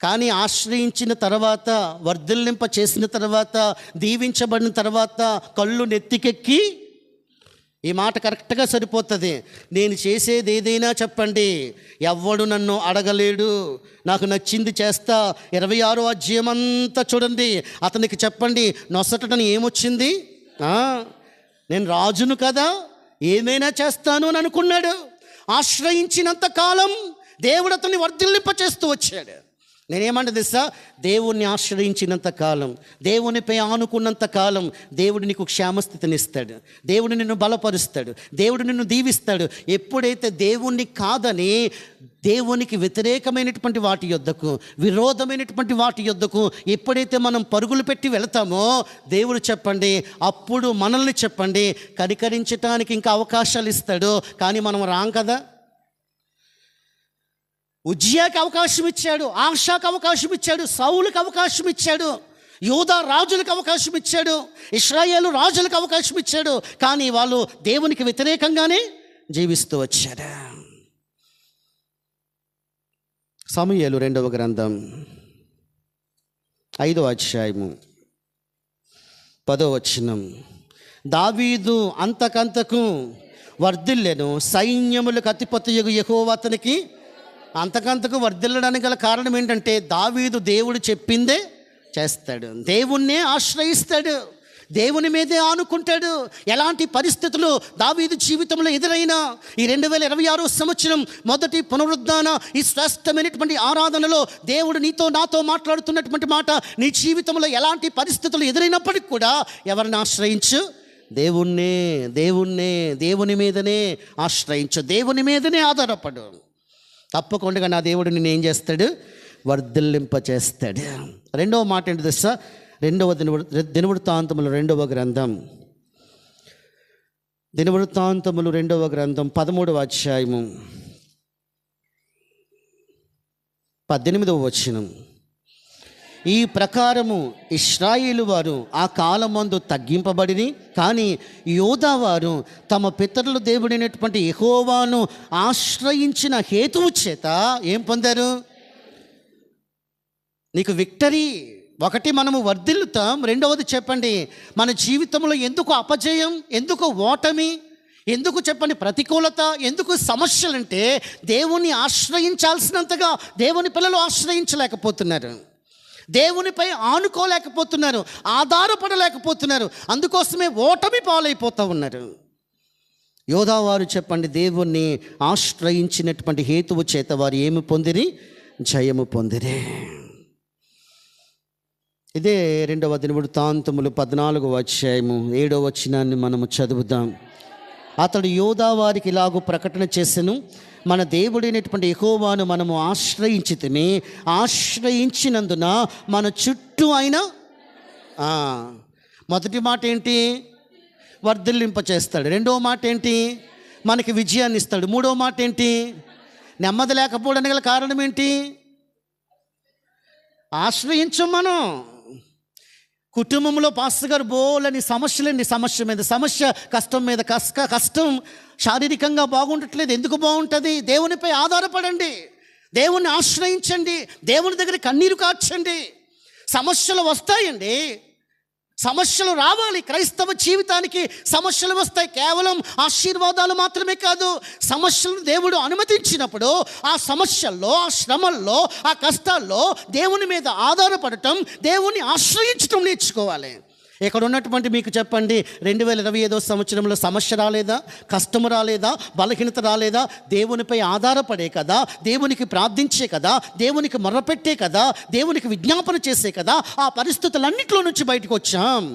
కానీ ఆశ్రయించిన తర్వాత, వర్ధిల్లింప చేసిన తర్వాత, దీవించబడిన తర్వాత కళ్ళు నెత్తికెక్కి, ఈ మాట కరెక్ట్గా సరిపోతుంది, నేను చేసేది ఏదైనా చెప్పండి, ఎవ్వడు నన్ను అడగలేడు, నాకు నచ్చింది చేస్తా. 26వ అధ్యాయం అంతా చూడండి. అతనికి చెప్పండి నొసటని ఏమొచ్చింది? నేను రాజును కదా, ఏమైనా చేస్తాను అని అనుకున్నాడు. ఆశ్రయించినంత కాలం దేవుడు అతన్ని వర్ధిల్లింప చేస్తూ వచ్చాడు. నేనేమంటే తెలుసా, దేవుణ్ణి ఆశ్రయించినంత కాలం, దేవునిపై ఆనుకున్నంత కాలం దేవుడు నీకు క్షేమస్థితినిస్తాడు, దేవుడు నిన్ను బలపరుస్తాడు, దేవుడు నిన్ను దీవిస్తాడు. ఎప్పుడైతే దేవుణ్ణి కాదని దేవునికి వ్యతిరేకమైనటువంటి వాటి యొద్దకు, విరోధమైనటువంటి వాటి యొద్దకు ఎప్పుడైతే మనం పరుగులు పెట్టి వెళతామో దేవుడు చెప్పండి అప్పుడు మనల్ని చెప్పండి కనికరించటానికి ఇంకా అవకాశాలు ఇస్తాడు. కానీ మనం రాం కదా. ఉజ్జియాకి అవకాశం ఇచ్చాడు, ఆషాకు అవకాశం ఇచ్చాడు, సౌలుకి అవకాశం ఇచ్చాడు, యూదా రాజులకు అవకాశం ఇచ్చాడు, ఇశ్రాయేలు రాజులకు అవకాశం ఇచ్చాడు. కానీ వాళ్ళు దేవునికి వ్యతిరేకంగానే జీవిస్తూ వచ్చారు. సమూయేలు 2వ గ్రంథం 5వ అధ్యాయము 10వ వచనం. దావీదు అంతకంతకు వర్ధిల్లెను, సైన్యములకు అధిపతియగు యెహోవా అతనికి అంతకంతకు వర్ధిల్లడానికి గల కారణం ఏంటంటే దావీదు దేవుడు చెప్పిందే చేస్తాడు, దేవుణ్ణే ఆశ్రయిస్తాడు, దేవుని మీదే ఆనుకుంటాడు. ఎలాంటి పరిస్థితులు దావీదు జీవితంలో ఎదురైనా ఈ 2026 సంవత్సరం మొదటి పునరుద్ధాన ఈ శ్రేష్టమైనటువంటి ఆరాధనలో దేవుడు నీతో నాతో మాట్లాడుతున్నటువంటి మాట, నీ జీవితంలో ఎలాంటి పరిస్థితులు ఎదురైనప్పటికీ కూడా ఎవరిని ఆశ్రయించు? దేవుని మీదనే ఆశ్రయించు, దేవుని మీదనే ఆధారపడు. తప్పకుండా నా దేవుడు నిన్ను ఏం చేస్తాడు? వర్ధిల్లింప చేస్తాడు. రెండవ మాట ఏంటి తెలుసా? దినవృత్తాంతములు 2వ గ్రంథం 13వ అధ్యాయము 18వ వచనం. ఈ ప్రకారము ఇశ్రాయేలు వారు ఆ కాలమందు తగ్గింపబడిని, కానీ యోధా వారు తమ పితరుల దేవుడైనటువంటి యెహోవాను ఆశ్రయించిన హేతువు చేత ఏం పొందారు? నీకు విక్టరీ. ఒకటి మనము వర్ధిల్లుతాం, రెండవది చెప్పండి మన జీవితంలో ఎందుకు అపజయం, ఎందుకు ఓటమి, ఎందుకు చెప్పండి ప్రతికూలత, ఎందుకు సమస్యలంటే దేవుణ్ణి ఆశ్రయించాల్సినంతగా దేవుని పిల్లలు ఆశ్రయించలేకపోతున్నారు, దేవునిపై ఆనుకోలేకపోతున్నారు, ఆధారపడలేకపోతున్నారు. అందుకోసమే ఓటమి పాలైపోతూ ఉన్నారు. యోధావారు చెప్పండి దేవుణ్ణి ఆశ్రయించినటువంటి హేతువు చేత వారు ఏమి పొందిరి? జయము పొందిరి. ఇదే 2వ దినవృత్తాంతములు 14వ అధ్యాయము 7వ వచనాన్ని మనము చదువుదాం. అతడు యోధా వారికి ఇలాగూ ప్రకటన చేసెను, మన దేవుడైనటువంటి యెహోవాను మనము ఆశ్రయించితిమి, ఆశ్రయించినందున మన చుట్టూ అయినా మొదటి మాట ఏంటి? వర్ధిల్లింప చేస్తాడు. రెండవ మాట ఏంటి? మనకి విజయాన్ని ఇస్తాడు. మూడవ మాట ఏంటి? నెమ్మది లేకపోవడానికి గల కారణం ఏంటి? ఆశ్రయించం మనం. కుటుంబంలో పాస్టర్ గారు బోలని సమస్యలండి, సమస్య మీద సమస్య, కష్టం మీద కష్టం. శారీరకంగా బాగుండట్లేదు. ఎందుకు బాగుంటుంది? దేవునిపై ఆధారపడండి, దేవుణ్ణి ఆశ్రయించండి, దేవుని దగ్గర కన్నీరు కార్చండి. సమస్యలు వస్తాయండి, సమస్యలు రావాలి. క్రైస్తవ జీవితానికి సమస్యలు వస్తాయి. కేవలం ఆశీర్వాదాలు మాత్రమే కాదు, సమస్యలను దేవుడు అనుమతించినప్పుడు ఆ సమస్యల్లో, ఆ శ్రమల్లో, ఆ కష్టాల్లో దేవుని మీద ఆధారపడటం, దేవుని ఆశ్రయించటం నేర్చుకోవాలి. ఇక్కడ ఉన్నటువంటి మీకు చెప్పండి, 2025 సంవత్సరంలో సమస్య రాలేదా? కష్టము రాలేదా? బలహీనత రాలేదా? దేవునిపై ఆధారపడే కదా, దేవునికి ప్రార్థించే కదా, దేవునికి మొర్రపెట్టే కదా, దేవునికి విజ్ఞాపన చేసే కదా ఆ పరిస్థితులన్నింటిలో నుంచి బయటకు వచ్చాం.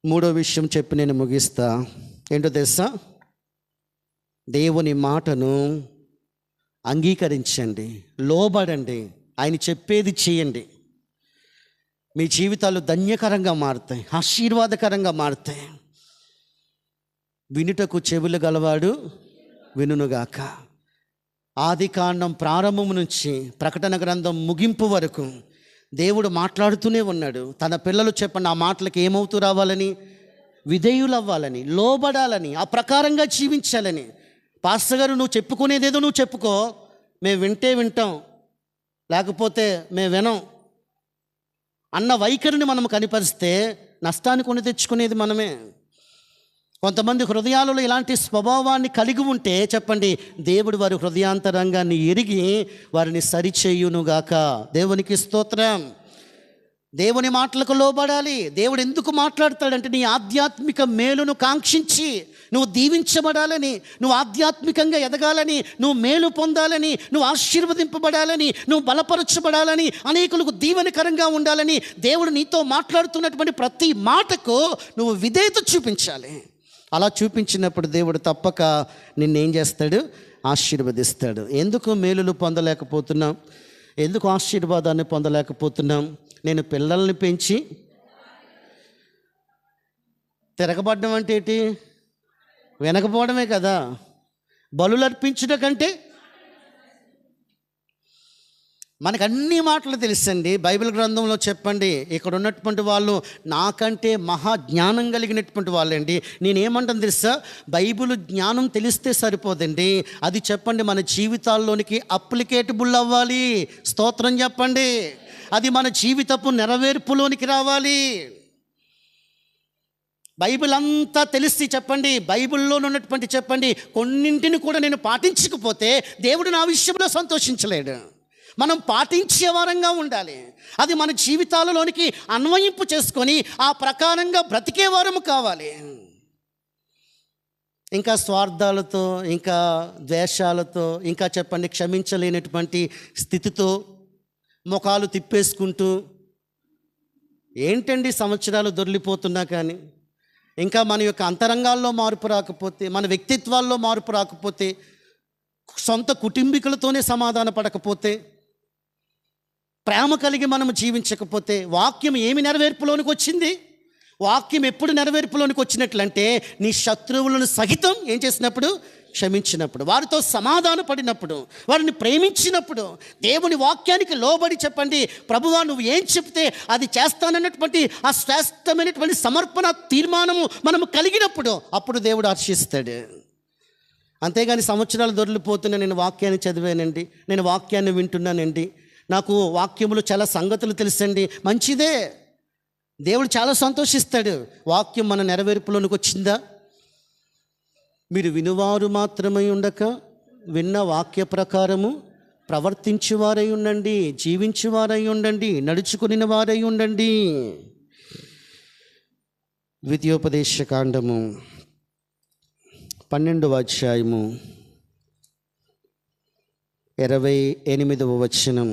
మూడో విషయం చెప్పి నేను ముగిస్తా. ఏంటో తెలుసా? దేవుని మాటను అంగీకరించండి, లోబడండి, ఆయన చెప్పేది చేయండి. మీ జీవితాలు ధన్యకరంగా మారుతాయి, ఆశీర్వాదకరంగా మారుతాయి. వినుటకు చెవులు గలవాడు వినుగాక. ఆదికాండం ప్రారంభం నుంచి ప్రకటన గ్రంథం ముగింపు వరకు దేవుడు మాట్లాడుతూనే ఉన్నాడు. తన పిల్లలు చెప్పండి, ఆ మాటలకు ఏమవుతూ రావాలని? విధేయులు అవ్వాలని, లోబడాలని, ఆ ప్రకారంగా జీవించాలని. పాస్టర్ గారు నువ్వు చెప్పుకునేదేదో నువ్వు చెప్పుకో, మేము వింటే వింటాం, లేకపోతే మేము వినం అన్న వైఖరిని మనం కనిపరిస్తే నష్టాన్ని కొని తెచ్చుకునేది మనమే. కొంతమంది హృదయాలలో ఇలాంటి స్వభావాన్ని కలిగి ఉంటే చెప్పండి, దేవుడు వారి హృదయాంతరంగాన్ని ఎరిగి వారిని సరిచేయునుగాక. దేవునికి స్తోత్రం. దేవుని మాటలకు లోబడాలి. దేవుడు ఎందుకు మాట్లాడతాడంటే నీ ఆధ్యాత్మిక మేలును కాంక్షించి, నువ్వు దీవించబడాలని, నువ్వు ఆధ్యాత్మికంగా ఎదగాలని, నువ్వు మేలు పొందాలని, నువ్వు ఆశీర్వదింపబడాలని, నువ్వు బలపరచబడాలని, అనేకులకు దీవెనకరంగా ఉండాలని దేవుడు నీతో మాట్లాడుతున్నటువంటి ప్రతి మాటకు నువ్వు విధేయత చూపించాలి. అలా చూపించినప్పుడు దేవుడు తప్పక నిన్నేం చేస్తాడు? ఆశీర్వదిస్తాడు. ఎందుకు మేలులు పొందలేకపోతున్నాం? ఎందుకు ఆశీర్వాదాన్ని పొందలేకపోతున్నాం? నేను పిల్లల్ని పెంచి తిరగబడ్డం అంటే ఏంటి? వెనకపోవడమే కదా. బలులు అర్పించుట కంటే మనకు అన్ని మాటలు తెలుసండి. బైబిల్ గ్రంథంలో చెప్పండి, ఇక్కడ ఉన్నటువంటి వాళ్ళు నాకంటే మహా జ్ఞానం కలిగినటువంటి వాళ్ళండి. నేనేమంటాను తెలుసా? బైబిల్ జ్ఞానం తెలిస్తే సరిపోదండి, అది చెప్పండి మన జీవితాల్లోనికి అప్లికేటబుల్ అవ్వాలి. స్తోత్రం చెప్పండి. అది మన జీవితపు నెరవేర్పులోనికి రావాలి. బైబిల్ అంతా తెలిసి చెప్పండి, బైబిల్లో ఉన్నటువంటి చెప్పండి కొన్నింటిని కూడా నేను పాటించకపోతే దేవుడు నా విషయంలో సంతోషించలేడు. మనం పాటించే వారంగా ఉండాలి. అది మన జీవితాలలోనికి అన్వయింపు చేసుకొని ఆ ప్రకారంగా బ్రతికే వారము కావాలి. ఇంకా స్వార్థాలతో, ఇంకా ద్వేషాలతో, ఇంకా చెప్పండి క్షమించలేనటువంటి స్థితితో ముఖాలు తిప్పేసుకుంటూ ఏంటండి సంవత్సరాలు దొర్లిపోతున్నా కానీ ఇంకా మన యొక్క అంతరంగాల్లో మార్పు రాకపోతే, మన వ్యక్తిత్వాల్లో మార్పు రాకపోతే, సొంత కుటుంబీకులతోనే సమాధాన పడకపోతే, ప్రేమ కలిగి మనం జీవించకపోతే వాక్యం ఏమి నెరవేర్పులోనికి వచ్చింది? వాక్యం ఎప్పుడు నెరవేర్పులోనికి వచ్చినట్లంటే నీ శత్రువులను సహితం ఏం చేసినప్పుడు? క్షమించినప్పుడు, వారితో సమాధాన పడినప్పుడు, వారిని ప్రేమించినప్పుడు, దేవుని వాక్యానికి లోబడి చెప్పండి ప్రభువా నువ్వు ఏం చెప్తే అది చేస్తానన్నటువంటి ఆ శ్రేష్టమైనటువంటి సమర్పణ తీర్మానము మనము కలిగినప్పుడు అప్పుడు దేవుడు హర్షిస్తాడు. అంతేగాని సంవత్సరాలు దొరికిపోతున్నా నేను వాక్యాన్ని చదివానండి, నేను వాక్యాన్ని వింటున్నానండి, నాకు వాక్యములు చాలా సంగతులు తెలుసండి, మంచిదే, దేవుడు చాలా సంతోషిస్తాడు. వాక్యం మన నెరవేర్పులోనికి వచ్చిందా? మీరు వినువారు మాత్రమై ఉండక విన్న వాక్య ప్రకారము ప్రవర్తించువారై ఉండండి, జీవించువారై ఉండండి, నడుచుకుని వారై ఉండండి. ద్వితీయోపదేశ కాండము 12వ అధ్యాయము 28వ వచనం.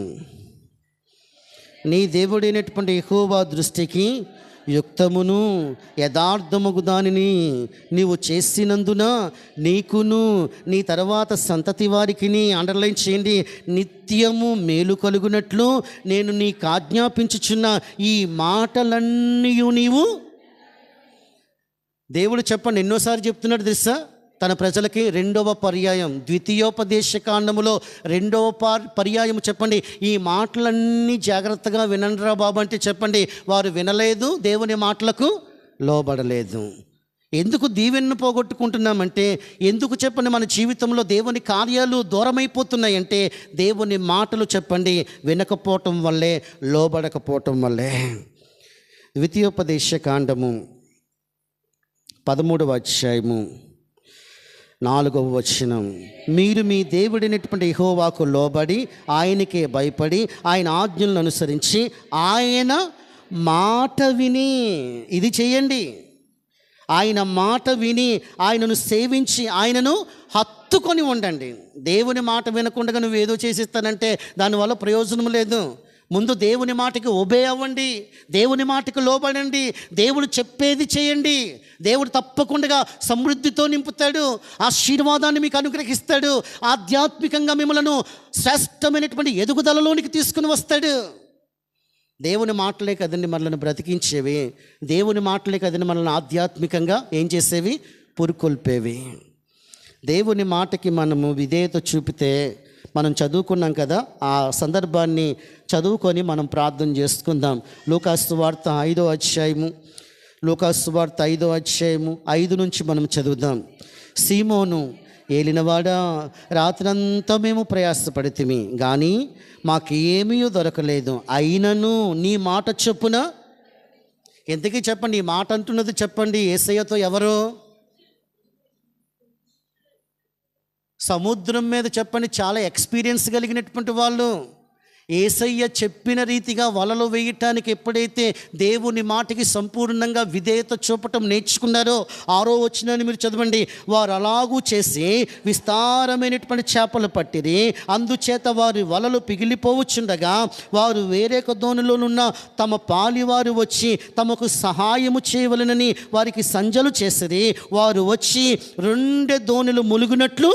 నీ దేవుడైనటువంటి యెహోవా దృష్టికి యుక్తమును యథార్థముగు దానిని నీవు చేసినందున నీకును నీ తర్వాత సంతతి వారికి అండర్లైన్ చేయండి, నిత్యము మేలు కలుగునట్లు నేను నీకు ఆజ్ఞాపించుచున్న ఈ మాటలన్నీ నీవు. దేవుడు చెప్పండి ఎన్నోసార్లు చెప్తున్నాడు తెలుసా? తన ప్రజలకి రెండవ పర్యాయం, ద్వితీయోపదేశ కాండములో రెండవ పర్యాయం చెప్పండి. ఈ మాటలన్నీ జాగ్రత్తగా వినండిరా బాబు అంటే చెప్పండి, వారు వినలేదు, దేవుని మాటలకు లోబడలేదు. ఎందుకు దీవెనను పోగొట్టుకుంటున్నామంటే, ఎందుకు చెప్పండి మన జీవితంలో దేవుని కార్యాలు దూరమైపోతున్నాయంటే, దేవుని మాటలు చెప్పండి వినకపోవటం వల్లే, లోబడకపోవటం వల్లే. ద్వితీయోపదేశ కాండము 13వ అధ్యాయము 4వ వచనం, మీరు మీ దేవుడైనటువంటి యెహోవాకు లోబడి ఆయనకే భయపడి ఆయన ఆజ్ఞలను అనుసరించి ఆయన మాట విని, ఇది చేయండి, ఆయన మాట విని ఆయనను సేవించి ఆయనను హత్తుకొని ఉండండి. దేవుని మాట వినకుండా నువ్వు ఏదో చేసిస్తానంటే దానివల్ల ప్రయోజనం లేదు. ముందు దేవుని మాటకి ఒబే అవ్వండి, దేవుని మాటకి లోబడండి, దేవుడు చెప్పేది చేయండి. దేవుడు తప్పకుండా సమృద్ధితో నింపుతాడు, ఆశీర్వాదాన్ని మీకు అనుగ్రహిస్తాడు, ఆధ్యాత్మికంగా మిమ్మలను శ్రేష్టమైనటువంటి ఎదుగుదలలోనికి తీసుకుని వస్తాడు. దేవుని మాటలే కదండి మనల్ని బ్రతికించేవి, దేవుని మాటలే కదండి మనల్ని ఆధ్యాత్మికంగా ఏం చేసేవి, పురుకొల్పేవి. దేవుని మాటకి మనము విధేయత చూపితే, మనం చదువుకున్నాం కదా, ఆ సందర్భాన్ని చదువుకొని మనం ప్రార్థన చేసుకుందాం. లూకాసు సువార్త 5వ అధ్యాయము, లూకాసు సువార్త 5వ అధ్యాయము 5 నుంచి మనం చదువుదాం. సీమోను, ఏలినవాడా, రాత్రంతా మేము ప్రయాసపడితిమి కానీ మాకేమీ దొరకలేదు, అయినను నీ మాట చొప్పున. ఎందుకీ చెప్పండి ఈ మాట అంటున్నది చెప్పండి, యేసయ్యతో ఎవరు? సముద్రం మీద చెప్పండి చాలా ఎక్స్పీరియన్స్ కలిగినటువంటి వాళ్ళు. యేసయ్య చెప్పిన రీతిగా వలలు వేయటానికి ఎప్పుడైతే దేవుని మాటకి సంపూర్ణంగా విధేయత చూపటం నేర్చుకున్నారో, 6వ వచనాన్ని మీరు చదవండి, వారు అలాగూ చేసి విస్తారమైనటువంటి చేపలు పట్టిరి, అందుచేత వారి వలలు పిగిలిపోవచ్చుండగా వారు వేరే దోణిలోనున్న తమ పాలివారు వచ్చి తమకు సహాయము చేయవలెనని వారికి సంజలు చేసిరి. వారు వచ్చి 2 దోణులు ములుగునట్లు,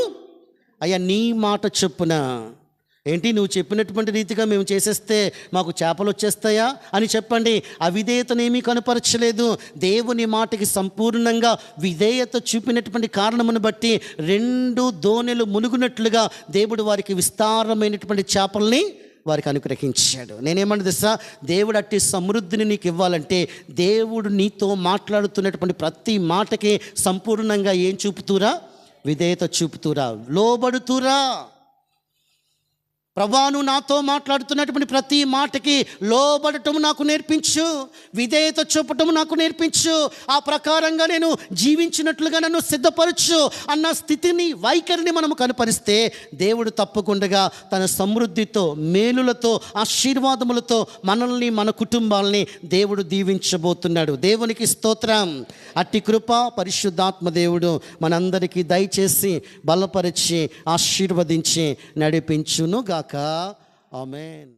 అయ్యా నీ మాట చొప్పున, ఏంటి నువ్వు చెప్పినటువంటి రీతిగా మేము చేసేస్తే మాకు చేపలు వచ్చేస్తాయా అని చెప్పండి. అవిధేయతనేమీ కనపరచలేదు. దేవుని మాటకి సంపూర్ణంగా విధేయత చూపినటువంటి కారణమును బట్టి 2 దోణెలు మునుగునట్లుగా దేవుడు వారికి విస్తారమైనటువంటి చేపల్ని వారికి అనుగ్రహించాడు. నేనేమన్నా తెలుసా, దేవుడు అట్టి సమృద్ధిని నీకు ఇవ్వాలంటే దేవుడు నీతో మాట్లాడుతున్నటువంటి ప్రతి మాటకి సంపూర్ణంగా ఏం చూపుతూరా, విధేయత చూపుతూరా, లోబడుతూరా. ప్రభువా, నువ్వు నాతో మాట్లాడుతున్నటువంటి ప్రతి మాటకి లోబడటం నాకు నేర్పించు, విధేయత చూపటం నాకు నేర్పించు, ఆ ప్రకారంగా నేను జీవించినట్లుగా నన్ను సిద్ధపరచు అన్న స్థితిని, వైఖరిని మనము కనపరిస్తే దేవుడు తప్పకుండా తన సమృద్ధితో, మేలులతో, ఆశీర్వాదములతో మనల్ని, మన కుటుంబాలని దేవుడు దీవించబోతున్నాడు. దేవునికి స్తోత్రం. అట్టి కృప పరిశుద్ధాత్మ దేవుడు మనందరికీ దయచేసి బలపరిచి ఆశీర్వదించి నడిపించునుగా. ఆమేన్.